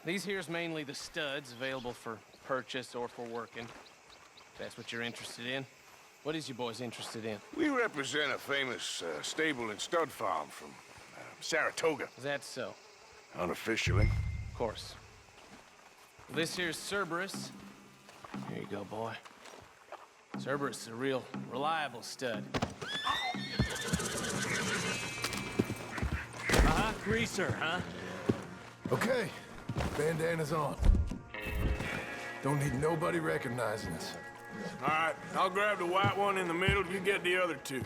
These here's mainly the studs available for purchase or for working. If that's what you're interested in. What is you boys interested in? We represent a famous stable and stud farm from Saratoga. Is that so? Unofficially. Of course. Well, this here's Cerberus. Here you go, boy. Cerberus is a real reliable stud. Greaser, huh? Okay, bandana's on. Don't need nobody recognizing us. All right, I'll grab the white one in the middle. You get the other two.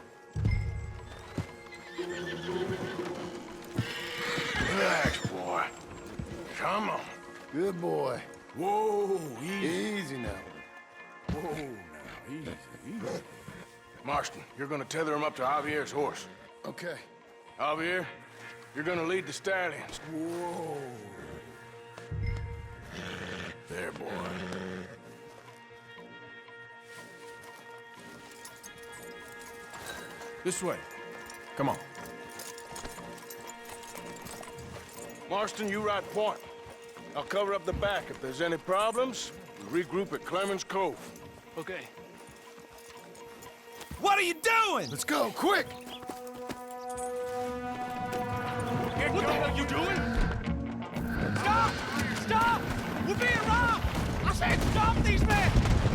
Relax, boy. Come on. Good boy. Whoa, easy. Easy now. Whoa, now, easy. Marston, you're gonna tether him up to Javier's horse. Okay. Javier, you're gonna lead the stallions. Whoa. There, boy. This way. Come on. Marston, you ride point. I'll cover up the back. If there's any problems, we regroup at Clemens Cove. Okay. What are you doing? Let's go, quick! What the hell are you doing? Stop! Stop! We're being robbed! I said stop these men!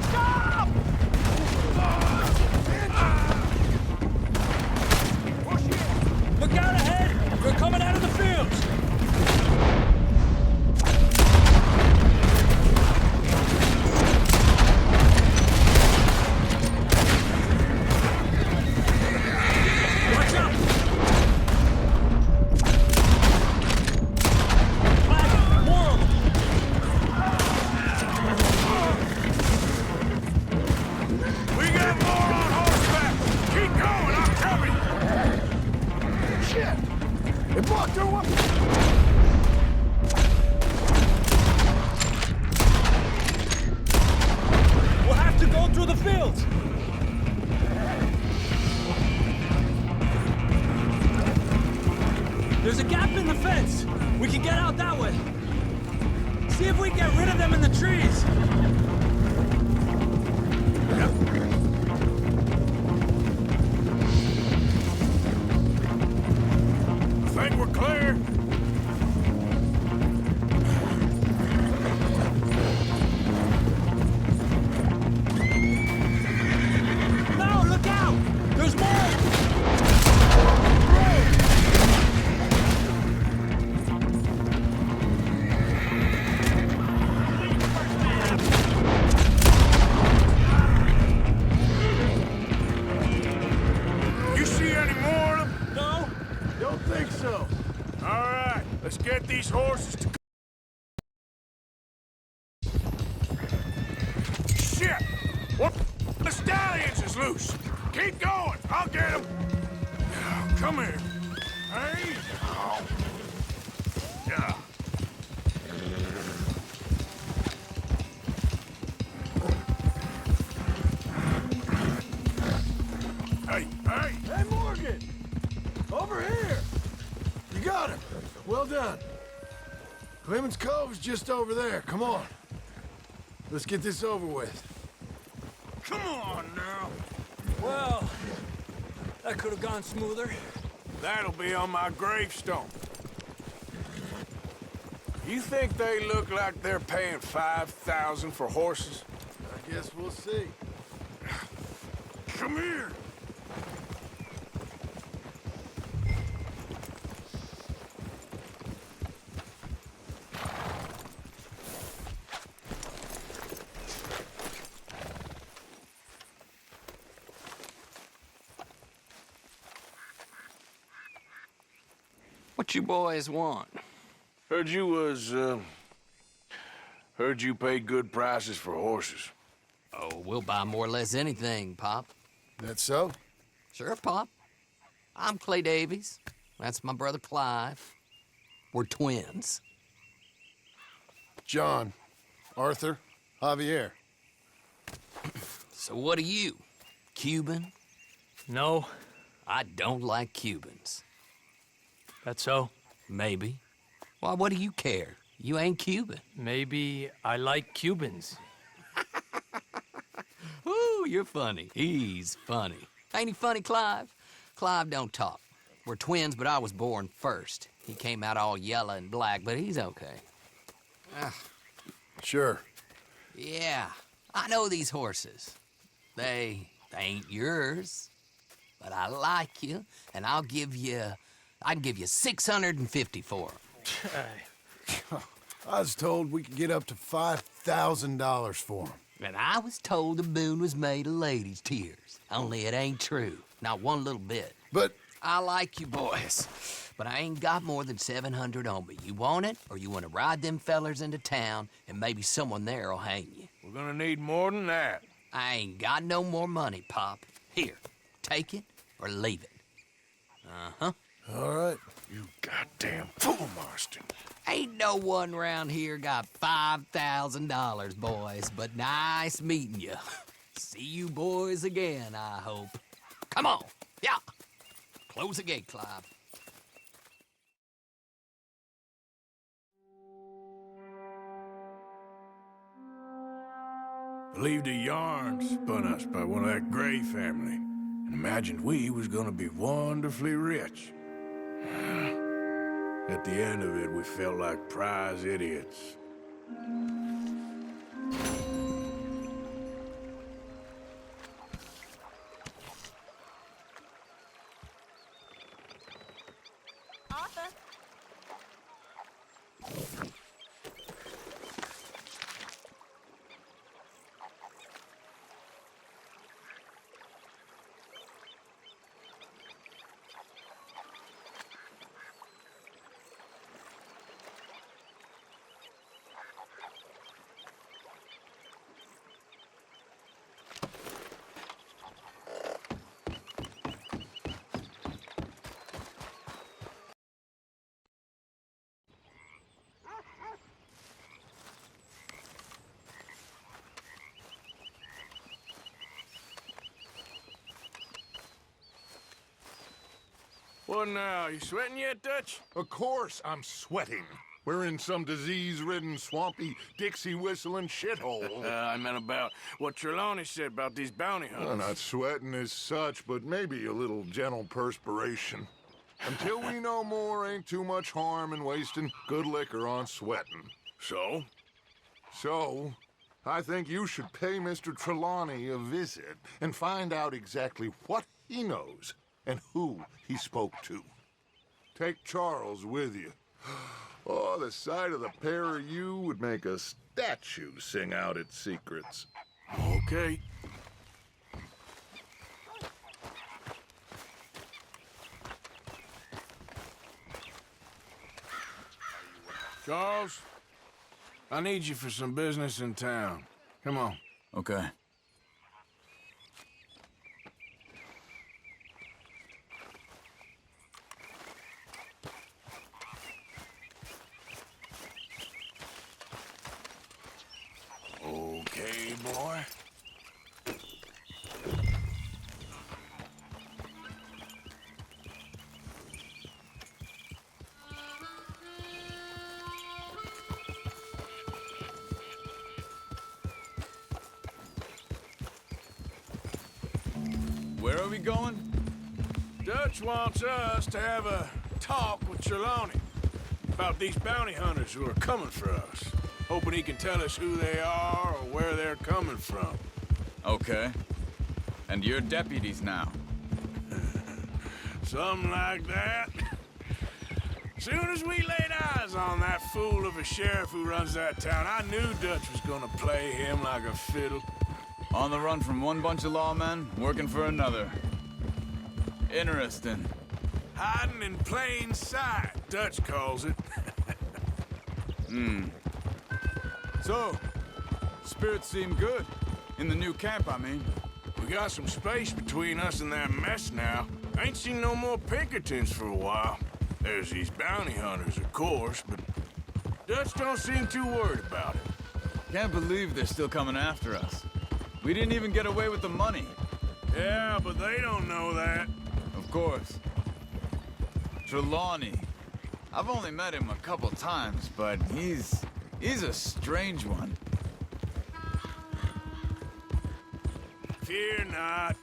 Stop! Look out ahead! We're coming out of the fields! Watch out! Flag! More of them! We got more on horseback! Keep going, I'll cover you! Shit! It blocked our way! We'll have to go through the fields! There's a gap in the fence! We can get out that way! See if we can get rid of them in the trees! I think we're clear. No, look out! There's more! You see any more of them? No? Don't think so. All right, let's get these horses to... Shit! What? The stallions is loose. Keep going. I'll get them. Come here. Hey. Oh. Yeah. Hey, hey. Hey, Morgan! Over here! You got him. Well done. Clemens Cove's just over there. Come on. Let's get this over with. Come on now. Well, that could have gone smoother. That'll be on my gravestone. You think they look like they're paying $5,000 for horses? I guess we'll see. Come here! What you boys want? Heard you paid good prices for horses. Oh, we'll buy more or less anything, Pop. That so? Sure, Pop. I'm Clay Davies. That's my brother Clive. We're twins. John, Arthur, Javier. So what are you? Cuban? No. I don't like Cubans. That's so? Maybe. Why, what do you care? You ain't Cuban. Maybe I like Cubans. Ooh, you're funny. He's funny. Ain't he funny, Clive? Clive don't talk. We're twins, but I was born first. He came out all yellow and black, but he's okay. Sure. Yeah, I know these horses. They ain't yours, but I like you, and I can give you 650 for them. I was told we could get up to $5,000 for them. And I was told the moon was made of ladies' tears. Only it ain't true. Not one little bit. But I like you boys, but I ain't got more than 700 on me. You want it, or you want to ride them fellers into town, and maybe someone there'll hang you? We're gonna need more than that. I ain't got no more money, Pop. Here, take it or leave it. Uh-huh. All right. You goddamn fool, Marston. Ain't no one round here got $5,000, boys, but nice meeting you. See you boys again, I hope. Come on, yeah. Close the gate, Clive. Believed a yarn spun us by one of that Gray family, and imagined we was gonna be wonderfully rich. At the end of it, we felt like prize idiots. Arthur? What now? You sweating yet, Dutch? Of course I'm sweating. We're in some disease-ridden, swampy, Dixie-whistling shithole. I meant about what Trelawney said about these bounty hunters. Well, not sweating as such, but maybe a little gentle perspiration. Until we know more, ain't too much harm in wasting good liquor on sweating. So? So, I think you should pay Mr. Trelawney a visit and find out exactly what he knows and who he spoke to. Take Charles with you. Oh, the sight of the pair of you would make a statue sing out its secrets. Okay. Charles, I need you for some business in town. Come on. Okay. Okay, boy. Where are we going? Dutch wants us to have a talk with Trelawney. About these bounty hunters who are coming for us. Hoping he can tell us who they are or where they're coming from. Okay. And you're deputies now. Something like that. Soon as we laid eyes on that fool of a sheriff who runs that town, I knew Dutch was gonna play him like a fiddle. On the run from one bunch of lawmen, working for another. Interesting. Hiding in plain sight, Dutch calls it. So, spirits seem good. In the new camp, I mean. We got some space between us and that mess now. Ain't seen no more Pinkertons for a while. There's these bounty hunters, of course, but Dutch don't seem too worried about it. Can't believe they're still coming after us. We didn't even get away with the money. Yeah, but they don't know that. Of course. Trelawney. I've only met him a couple times, but he's a strange one. Fear not.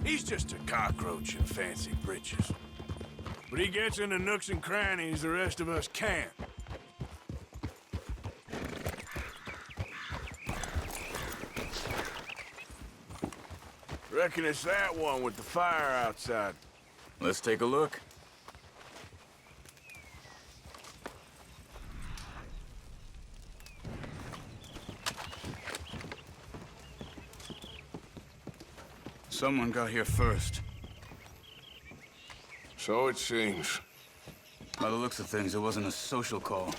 He's just a cockroach in fancy breeches. But he gets into nooks and crannies the rest of us can't. Reckon it's that one with the fire outside. Let's take a look. Someone got here first. So it seems. By the looks of things, it wasn't a social call.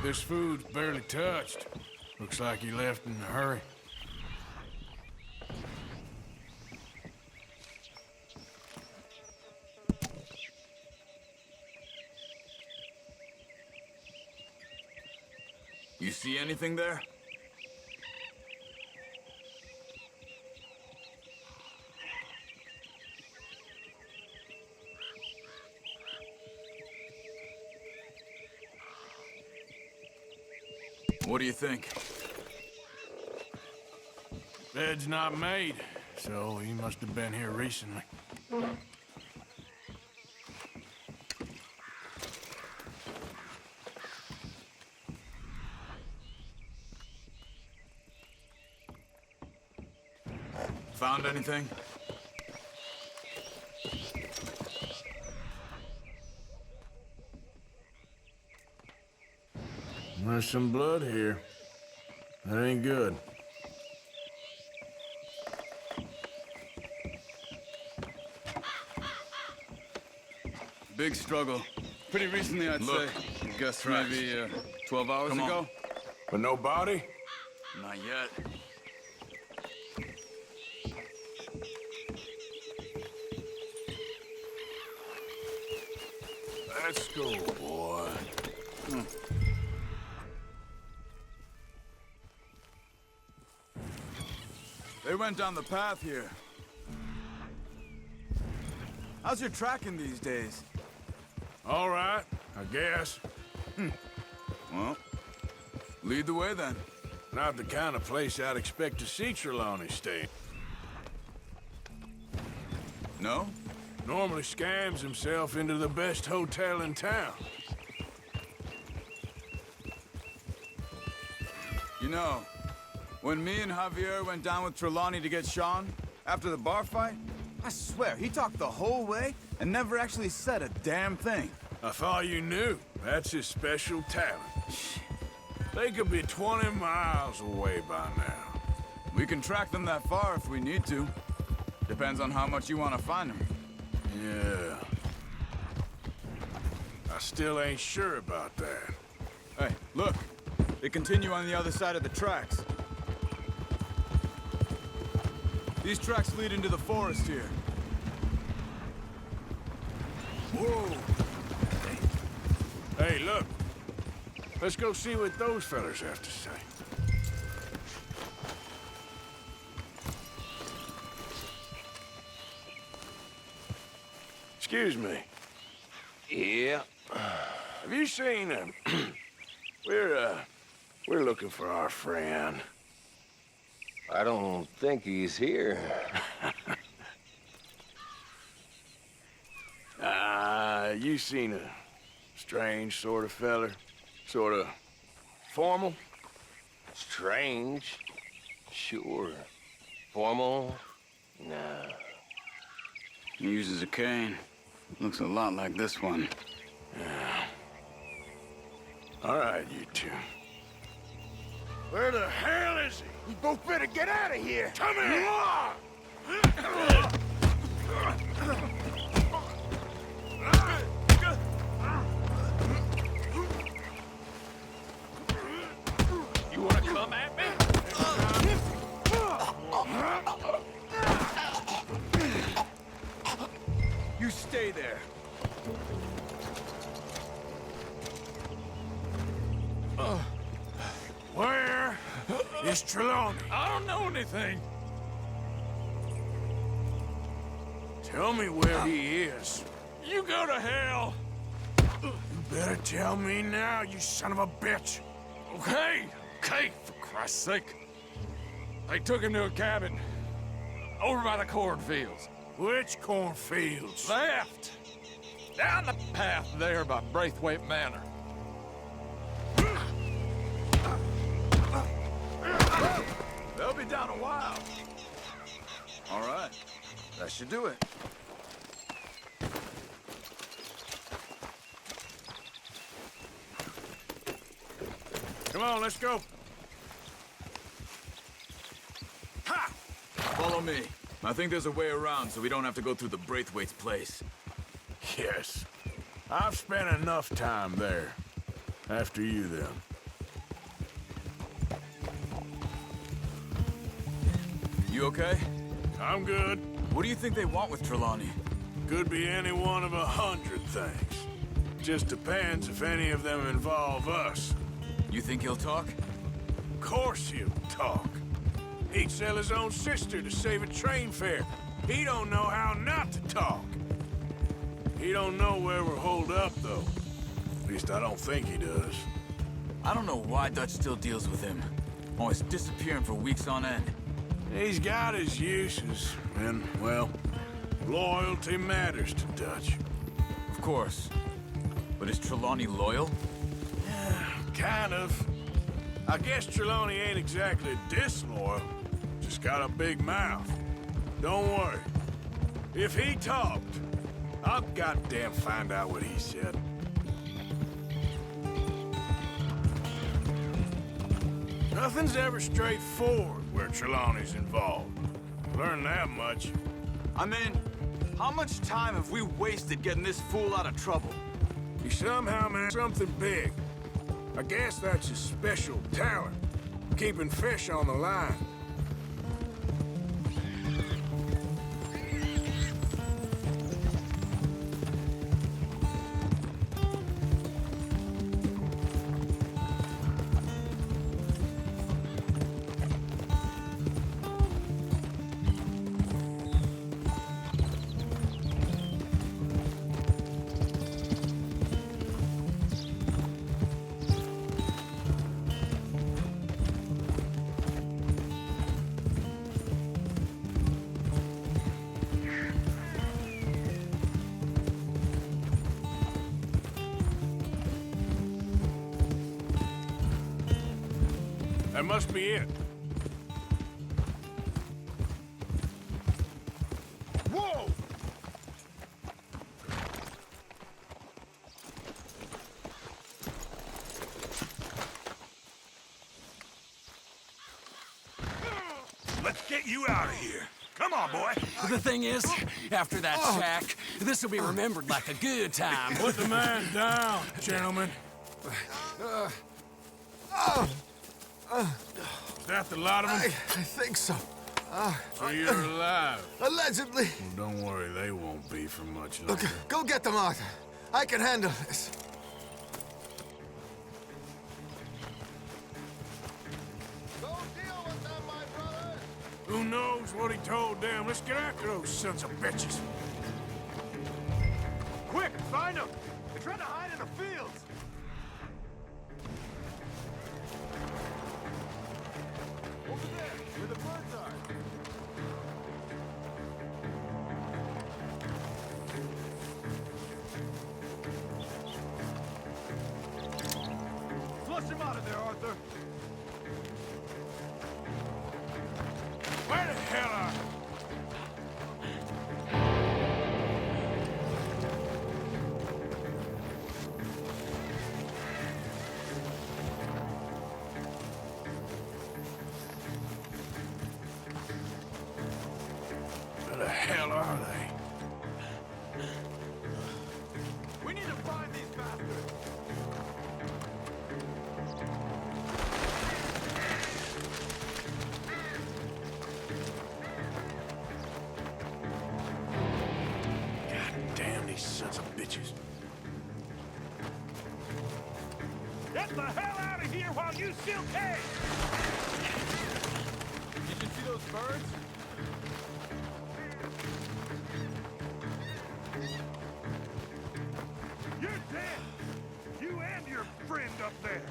This food's barely touched. Looks like he left in a hurry. You see anything there? What do you think? Bed's not made, so he must have been here recently. Found anything? There's some blood here. That ain't good. Big struggle. Pretty recently, I'd say. I guess Tracks. maybe 12 hours Come on. ago. But no body? Not yet. Let's go, boy. They went down the path here. How's your tracking these days? All right, I guess. Well, lead the way then. Not the kind of place I'd expect to see Trelawney stay. No? Normally scams himself into the best hotel in town. You know, when me and Javier went down with Trelawney to get Sean, after the bar fight, I swear, he talked the whole way and never actually said a damn thing. I thought you knew. That's his special talent. They could be 20 miles away by now. We can track them that far if we need to. Depends on how much you want to find them. Yeah. I still ain't sure about that. Hey, look. They continue on the other side of the tracks. These tracks lead into the forest here. Whoa! Hey, look. Let's go see what those fellas have to say. Excuse me. Yeah. Have you seen him? We're looking for our friend. I don't think he's here. You seen a strange sort of feller? Sort of formal? Strange? Sure. Formal? Nah. He uses a cane. Looks a lot like this one. Yeah. All right, you two. Where the hell is he? You both better get out of here. Come here! You wanna come at me? You stay there. Where is Trelawney? I don't know anything. Tell me where he is. You go to hell. You better tell me now, you son of a bitch. Okay, for Christ's sake. They took him to a cabin over by the cornfields. Which cornfields? Left. Down the path there by Braithwaite Manor. They'll be down a while. All right. That should do it. Come on, let's go. Ha! Follow me. I think there's a way around so we don't have to go through the Braithwaites' place. Yes. I've spent enough time there. After you, then. You okay? I'm good. What do you think they want with Trelawney? Could be any one of 100 things. Just depends if any of them involve us. You think he'll talk? Of course he'll talk. He'd sell his own sister to save a train fare. He don't know how not to talk. He don't know where we're holed up, though. At least I don't think he does. I don't know why Dutch still deals with him. Always disappearing for weeks on end. He's got his uses, and, well, loyalty matters to Dutch. Of course. But is Trelawney loyal? Yeah, kind of. I guess Trelawney ain't exactly disloyal. Just got a big mouth. Don't worry. If he talked, I'll goddamn find out what he said. Nothing's ever straightforward where Trelawney's involved. Learned that much. I mean, how much time have we wasted getting this fool out of trouble? He somehow managed something big. I guess that's his special talent. Keeping fish on the line. That must be it. Whoa! Let's get you out of here. Come on, boy. The thing is, after that shack, this will be remembered like a good time. Put the man down, gentlemen. Is that the lot of them? I think so. So you're alive? Allegedly. Well, don't worry, they won't be for much longer. Look, go get them, Arthur. I can handle this. Who knows what he told them? Let's get after those sons of bitches. Quick, find them! They're trying to hide in the fields! there, Arthur? Where the hell are you? Where the hell are they? We need to find these bastards! God damn these sons of bitches. Get the hell out of here while you still can! Did you see those birds? You're dead! You and your friend up there!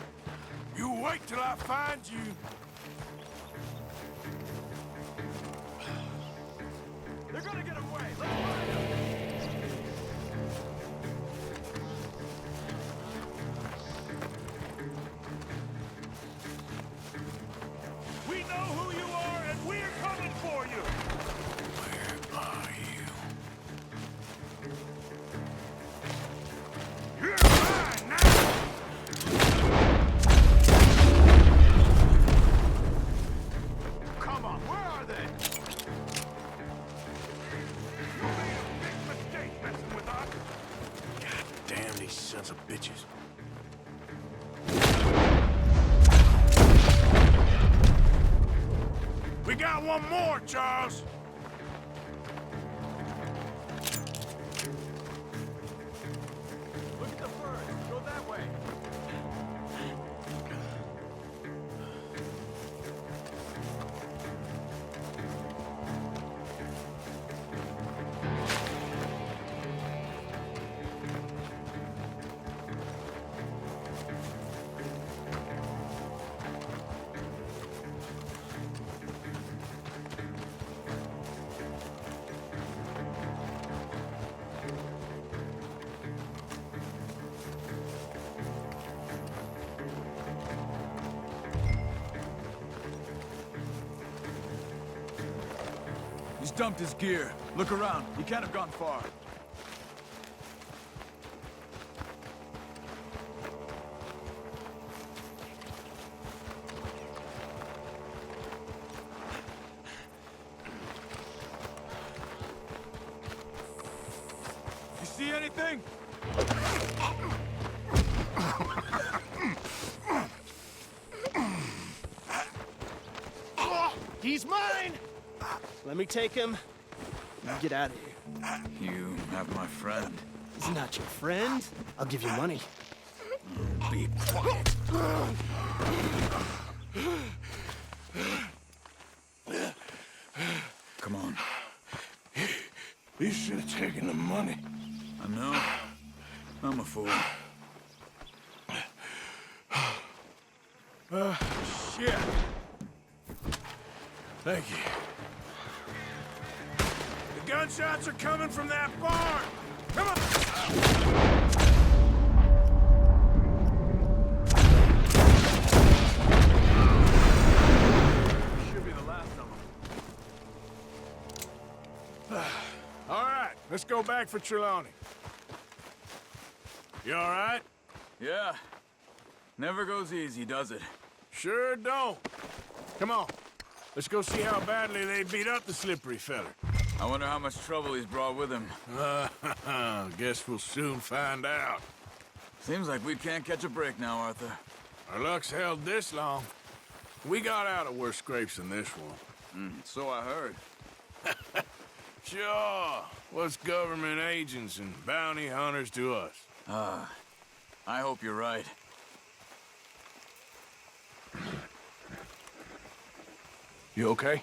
You wait till I find you. They're gonna get away! Let's find them! We know who you are, and we're coming for you! Where are you? You're mine now! Come on, where are they? You made a big mistake messing with us! God damn these sons of bitches. We got one more, Charles. Look at the birds. Go that way. He's dumped his gear. Look around. He can't have gone far. You see anything? He's mine! Let me take him. You get out of here. You have my friend. He's not your friend. I'll give you money. Be quiet. Come on. You should have taken the money. I know. I'm a fool. Shit. Thank you. The gunshots are coming from that barn. Come on. Should be the last of them. All right, let's go back for Trelawney. You all right? Yeah. Never goes easy, does it? Sure don't. Come on. Let's go see how badly they beat up the slippery feller. I wonder how much trouble he's brought with him. Guess we'll soon find out. Seems like we can't catch a break now, Arthur. Our luck's held this long. We got out of worse scrapes than this one. So I heard. Sure. What's government agents and bounty hunters to us? I hope you're right. You okay?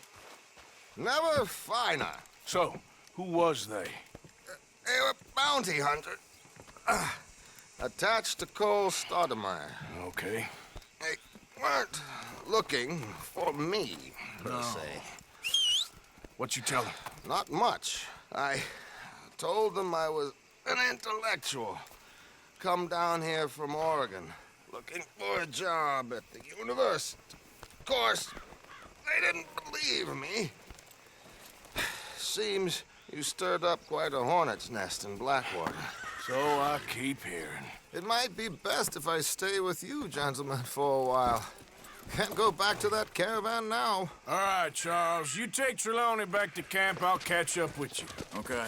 Never finer. So, who was they? They were bounty hunter. Attached to Cole Stoudemire. Okay. They weren't looking for me, per se. What you tell them? Not much. I told them I was an intellectual. Come down here from Oregon. looking for a job at the university. Of course, they didn't believe me. Seems you stirred up quite a hornet's nest in Blackwater. So I keep hearing. It might be best if I stay with you, gentlemen, for a while. Can't go back to that caravan now. All right, Charles. You take Trelawney back to camp. I'll catch up with you. Okay.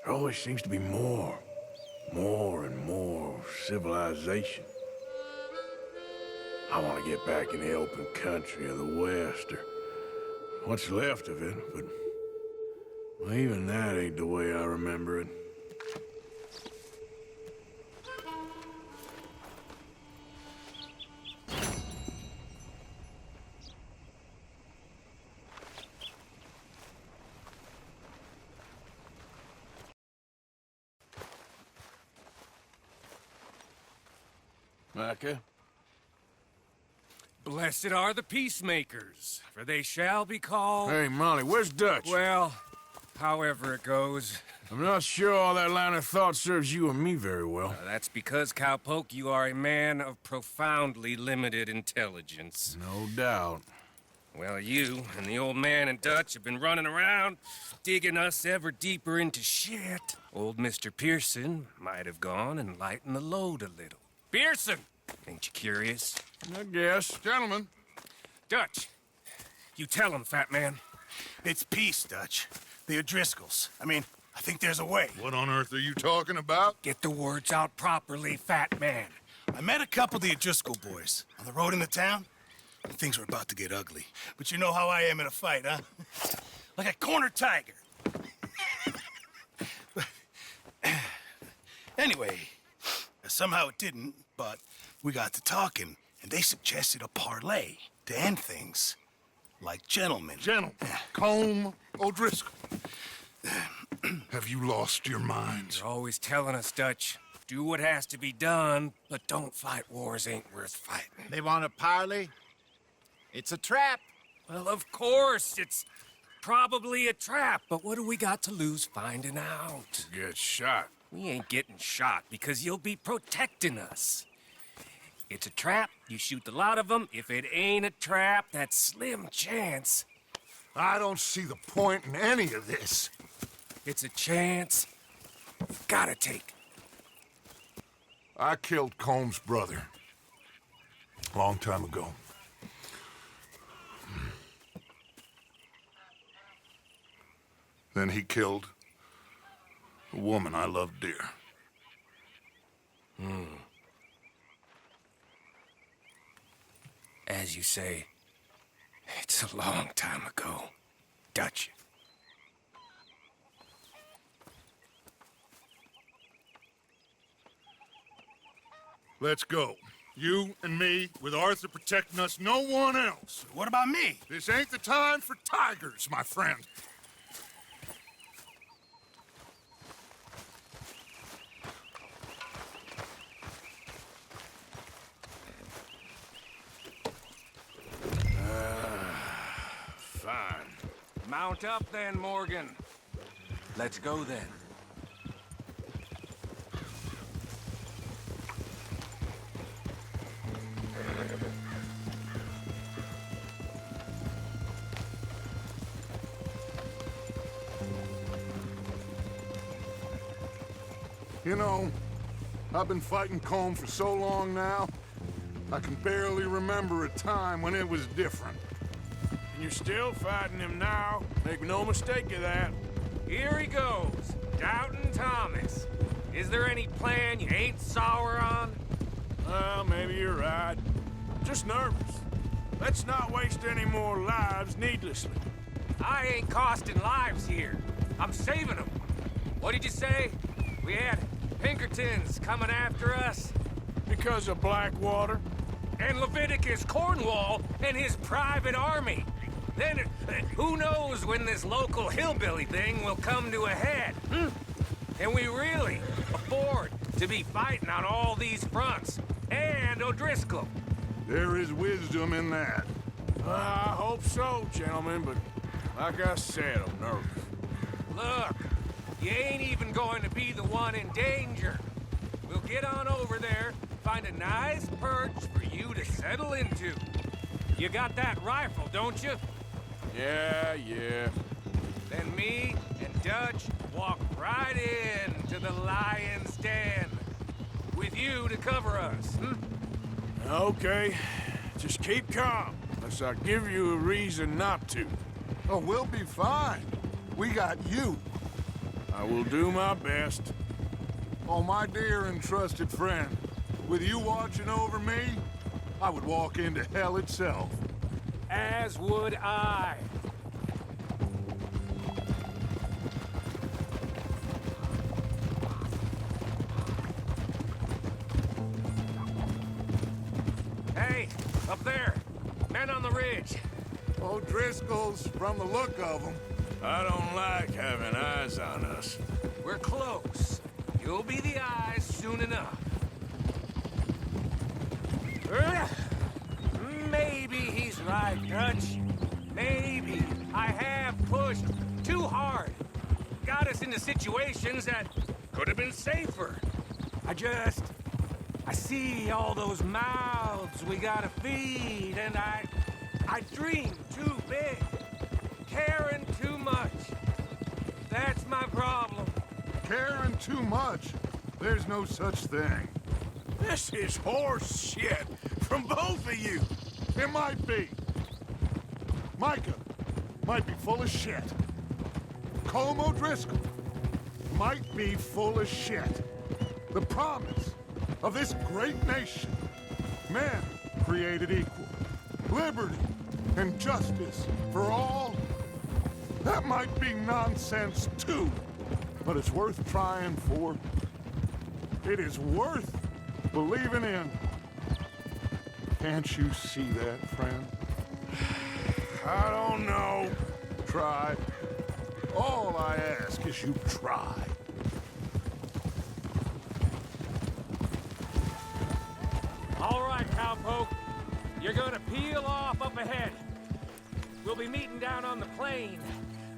There always seems to be more and more civilization. I want to get back in the open country of the West, or what's left of it, but well, even that ain't the way I remember it. Micah? Blessed are the peacemakers, for they shall be called... Hey, Molly, where's Dutch? Well, however it goes. I'm not sure all that line of thought serves you and me very well. That's because, Cowpoke, you are a man of profoundly limited intelligence. No doubt. Well, you and the old man and Dutch have been running around, digging us ever deeper into shit. Old Mr. Pearson might have gone and lightened the load a little. Pearson! Ain't you curious? I guess. Gentlemen. Dutch, you tell him, fat man. It's peace, Dutch. The O'Driscolls. I mean, I think there's a way. What on earth are you talking about? Get the words out properly, fat man. I met a couple of the O'Driscoll boys on the road into town, and things were about to get ugly. But you know how I am in a fight, huh? Like a corner tiger. Anyway, somehow it didn't, but we got to talking, and they suggested a parlay to end things. Like gentlemen. Gentlemen. Combe O'Driscoll. Have you lost your minds? You're always telling us, Dutch. Do what has to be done, but don't fight wars ain't worth fighting. They want a parley? It's a trap. Well, of course, it's probably a trap, but what do we got to lose finding out? Get shot. We ain't getting shot because you'll be protecting us. It's a trap, you shoot the lot of them. If it ain't a trap, that's slim chance. I don't see the point in any of this. It's a chance you've gotta take. I killed Combs' brother. A long time ago. Then he killed a woman I loved dear. As you say, it's a long time ago, Dutch. Let's go. You and me, with Arthur protecting us, no one else. What about me? This ain't the time for tigers, my friend. Fine. Mount up then, Morgan. Let's go then. You know, I've been fighting Combe for so long now, I can barely remember a time when it was different. And you're still fighting him now. Make no mistake of that. Here he goes, Doubting Thomas. Is there any plan you ain't sour on? Well, maybe you're right. I'm just nervous. Let's not waste any more lives needlessly. I ain't costing lives here. I'm saving them. What did you say? We had Pinkertons coming after us? Because of Blackwater? And Leviticus Cornwall and his private army. Then, who knows when this local hillbilly thing will come to a head, Can we really afford to be fighting on all these fronts? And O'Driscoll. There is wisdom in that. I hope so, gentlemen, but Like I said, I'm nervous. Look, you ain't even going to be the one in danger. We'll get on over there, find a nice perch for you to settle into. You got that rifle, don't you? Yeah. Then me and Dutch walk right in to the lion's den. With you to cover us, Okay. Just keep calm, unless I give you a reason not to. Oh, we'll be fine. We got you. I will do my best. Oh, my dear and trusted friend, with you watching over me, I would walk into hell itself. as would I. Hey, up there. Men on the ridge. O'Driscoll's, from the look of them. I don't like having eyes on us. We're close. You'll be the eyes soon enough. Maybe he's right, Dutch. Maybe I have pushed too hard. Got us into situations that could have been safer. I see all those mouths we gotta feed, and I dream too big. Caring too much. That's my problem. Caring too much? There's no such thing. This is horse shit from both of you. It might be. Micah might be full of shit. Colm O'Driscoll might be full of shit. The promise of this great nation. Men created equal. Liberty and justice for all. That might be nonsense too, but it's worth trying for. It is worth believing in. Can't you see that, friend? I don't know. Try. All I ask is you try. All right, cowpoke. You're gonna peel off up ahead. We'll be meeting down on the plain.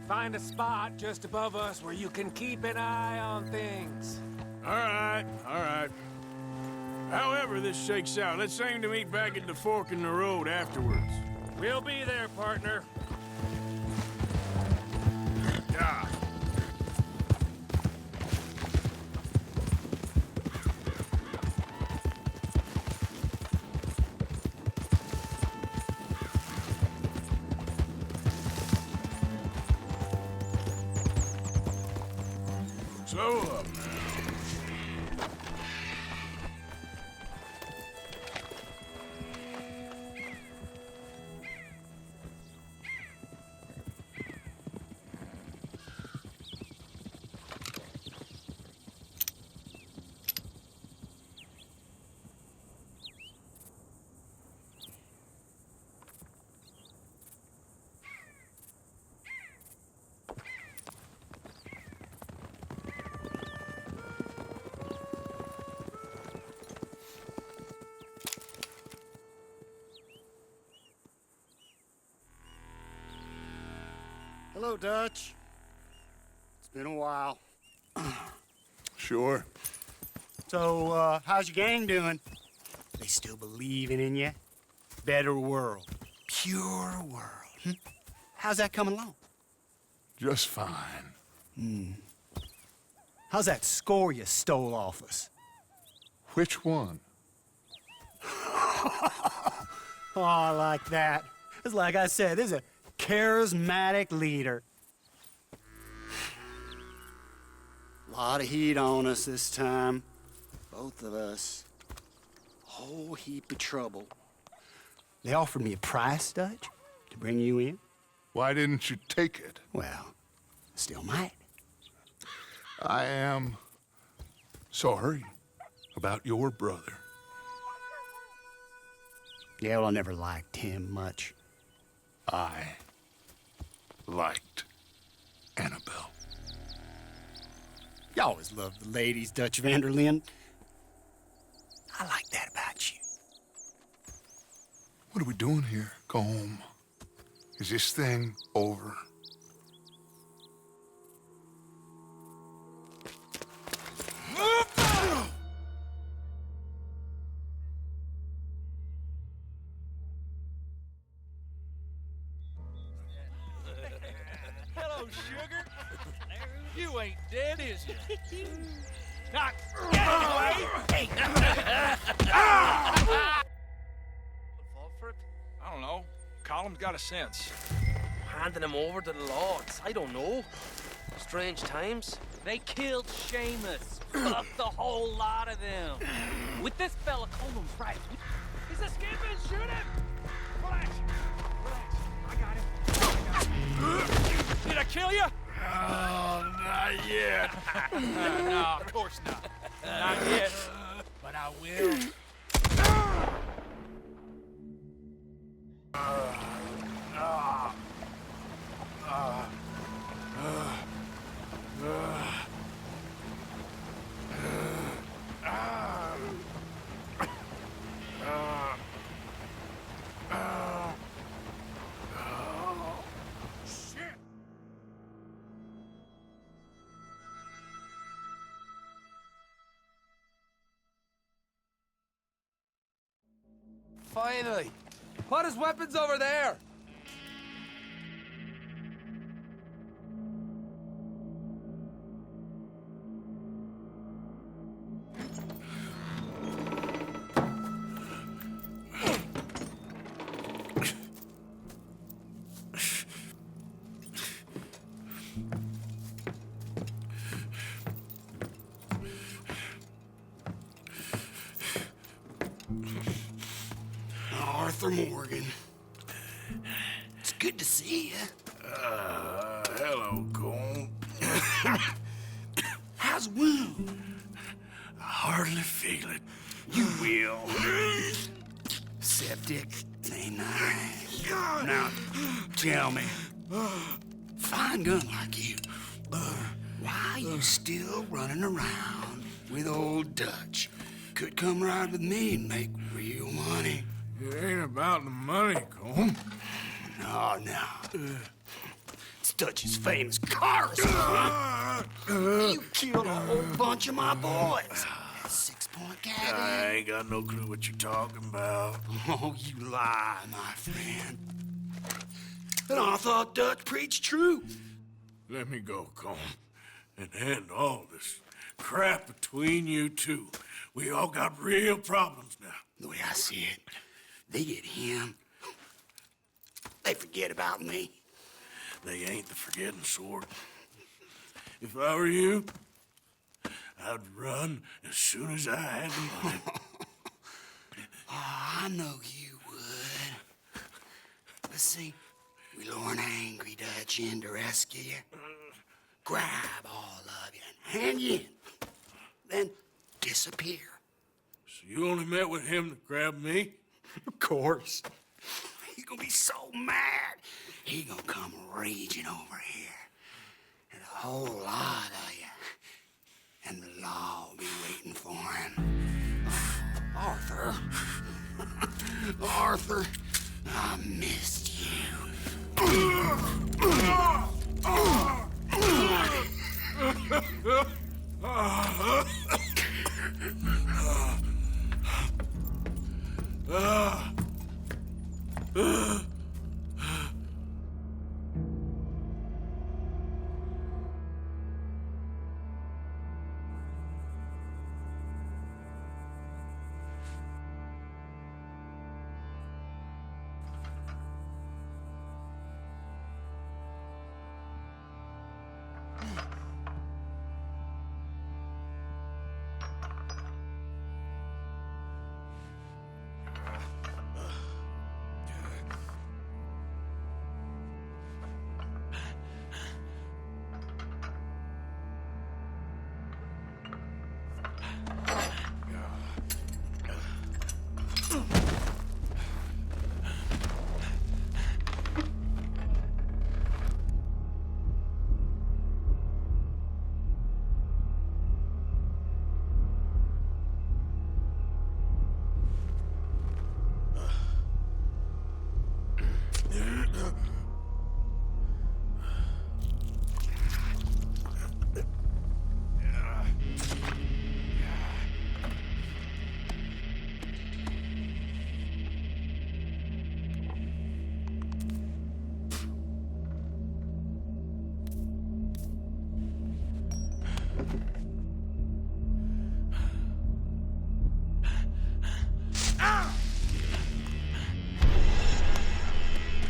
Find a spot just above us where you can keep an eye on things. All right. However this shakes out, let's aim to meet back at the fork in the road afterwards. We'll be there, partner. Yeah. Slow up now. Hello, Dutch. It's been a while. Sure. So, how's your gang doing? They still believing in you? Better world. Pure world. How's that coming along? Just fine. How's that score you stole off us? Which one? Oh, I like that. It's like I said, there's a charismatic leader. Lot of heat on us this time. Both of us. Whole heap of trouble. They offered me a price, Dutch, to bring you in. Why didn't you take it? Well, still might. I am sorry about your brother. Yeah, well, I never liked him much. I liked Annabelle. You always loved the ladies, Dutch Vanderlyn. I like that about you. What are we doing here? Go home. Is this thing over? sugar. You ain't dead, is you? Not get away! Fall for it? I don't know. Colum's got a sense. Handing him over to the lords. I don't know. Strange times. They killed Seamus. Fuck the whole lot of them. With this fella Colin Price. He's escaping! Shoot him! Relax. Relax. I got him. Did I kill you? Oh, not yet. No, of course not. Not yet. But I will. Finally! Put his weapons over there! Arthur Morgan. It's good to see you. Hello, Cole. How's the wound? I hardly feel it. You will. Septic. Ain't nice. Now, tell me, fine gun like you, why you still running around with old Dutch? Could come ride with me and make real money. It ain't about the money, Cole. No. It's Dutch's famous car. You killed a whole bunch of my boys. That 6-point cabin. I ain't got no clue what you're talking about. Oh, you lie, my friend. And I thought Dutch preached truth. Let me go, Cole, and end all this crap between you two. We all got real problems now. The way I see it, they get him. They forget about me. They ain't the forgetting sort. If I were you, I'd run as soon as I had the money. I know you would. Let's see, we lure an angry Dutch in to rescue you. Grab all of you and hand you in. Then disappear. So you only met with him to grab me? Of course. He's gonna be so mad. He gonna come raging over here. And a whole lot of you. And the law will be waiting for him. Arthur. Arthur, I missed you.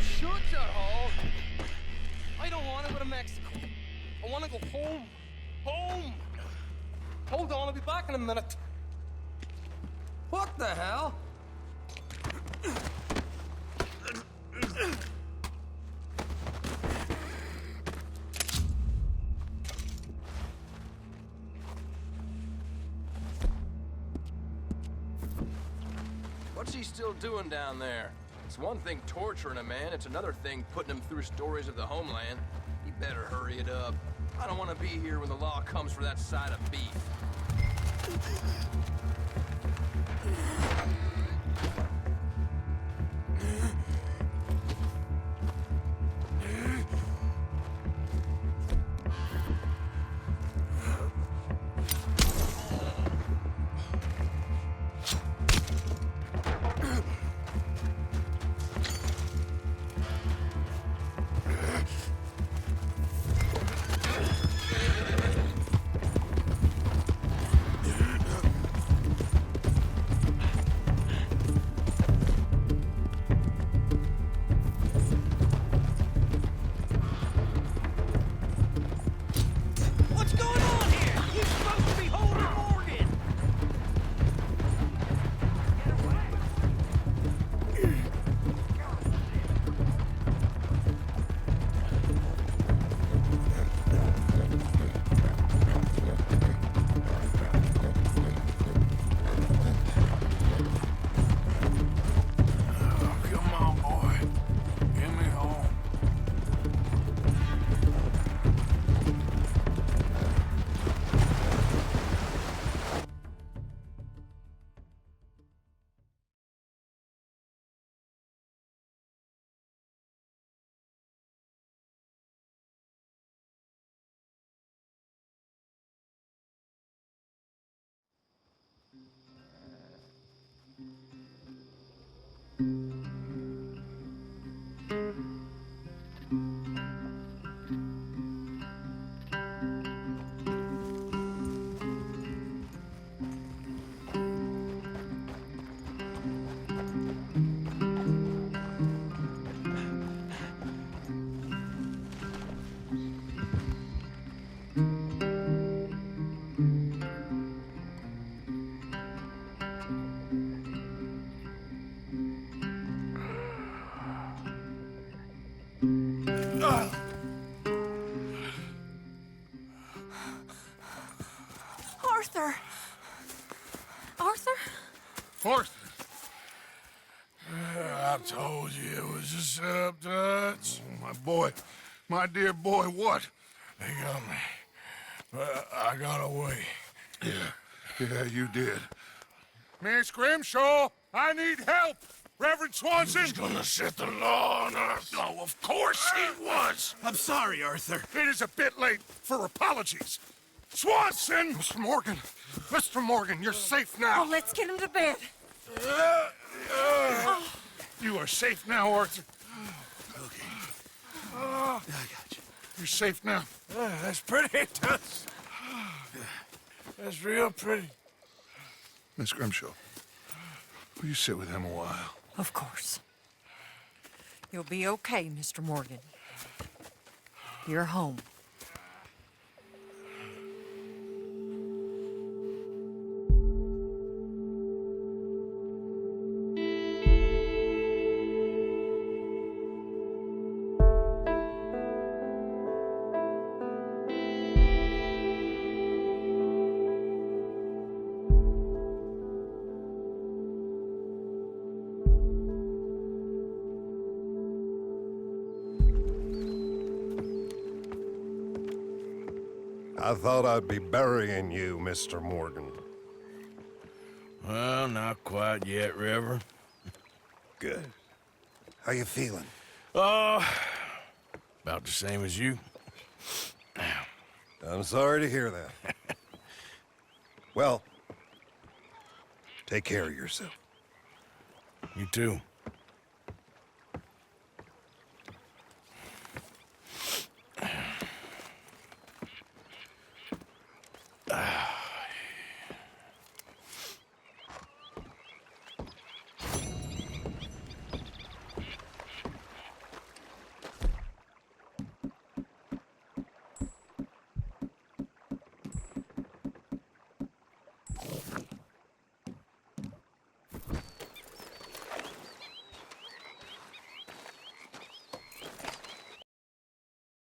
Shut your hole. I don't want to go to Mexico. I want to go home. Home! Hold on, I'll be back in a minute. What the hell? What's he still doing down there? It's one thing torturing a man, it's another thing putting him through stories of the homeland. He better hurry it up. I don't want to be here when the law comes for that side of beef. What's going on here? You're supposed to be holding Morgan. Come on, boy. Get me home. Arthur! Arthur? Arthur. I told you it was a setup, Dutch. My boy, my dear boy, what? They got me. But I got away. Yeah, you did. Miss Grimshaw, I need help. Reverend Swanson. He's gonna set the law on Earth. Oh, of course he was. I'm sorry, Arthur. It is a bit late for apologies. Swanson! Mr. Morgan, you're safe now. Oh, let's get him to bed. You are safe now, Arthur. Okay. I got you. You're safe now. That's pretty, Tuts. That's real pretty. Miss Grimshaw, will you sit with him a while? Of course. You'll be okay, Mr. Morgan. You're home. I thought I'd be burying you, Mr. Morgan. Well, not quite yet, Reverend. Good. How you feeling? About the same as you. I'm sorry to hear that. Well, take care of yourself. You too.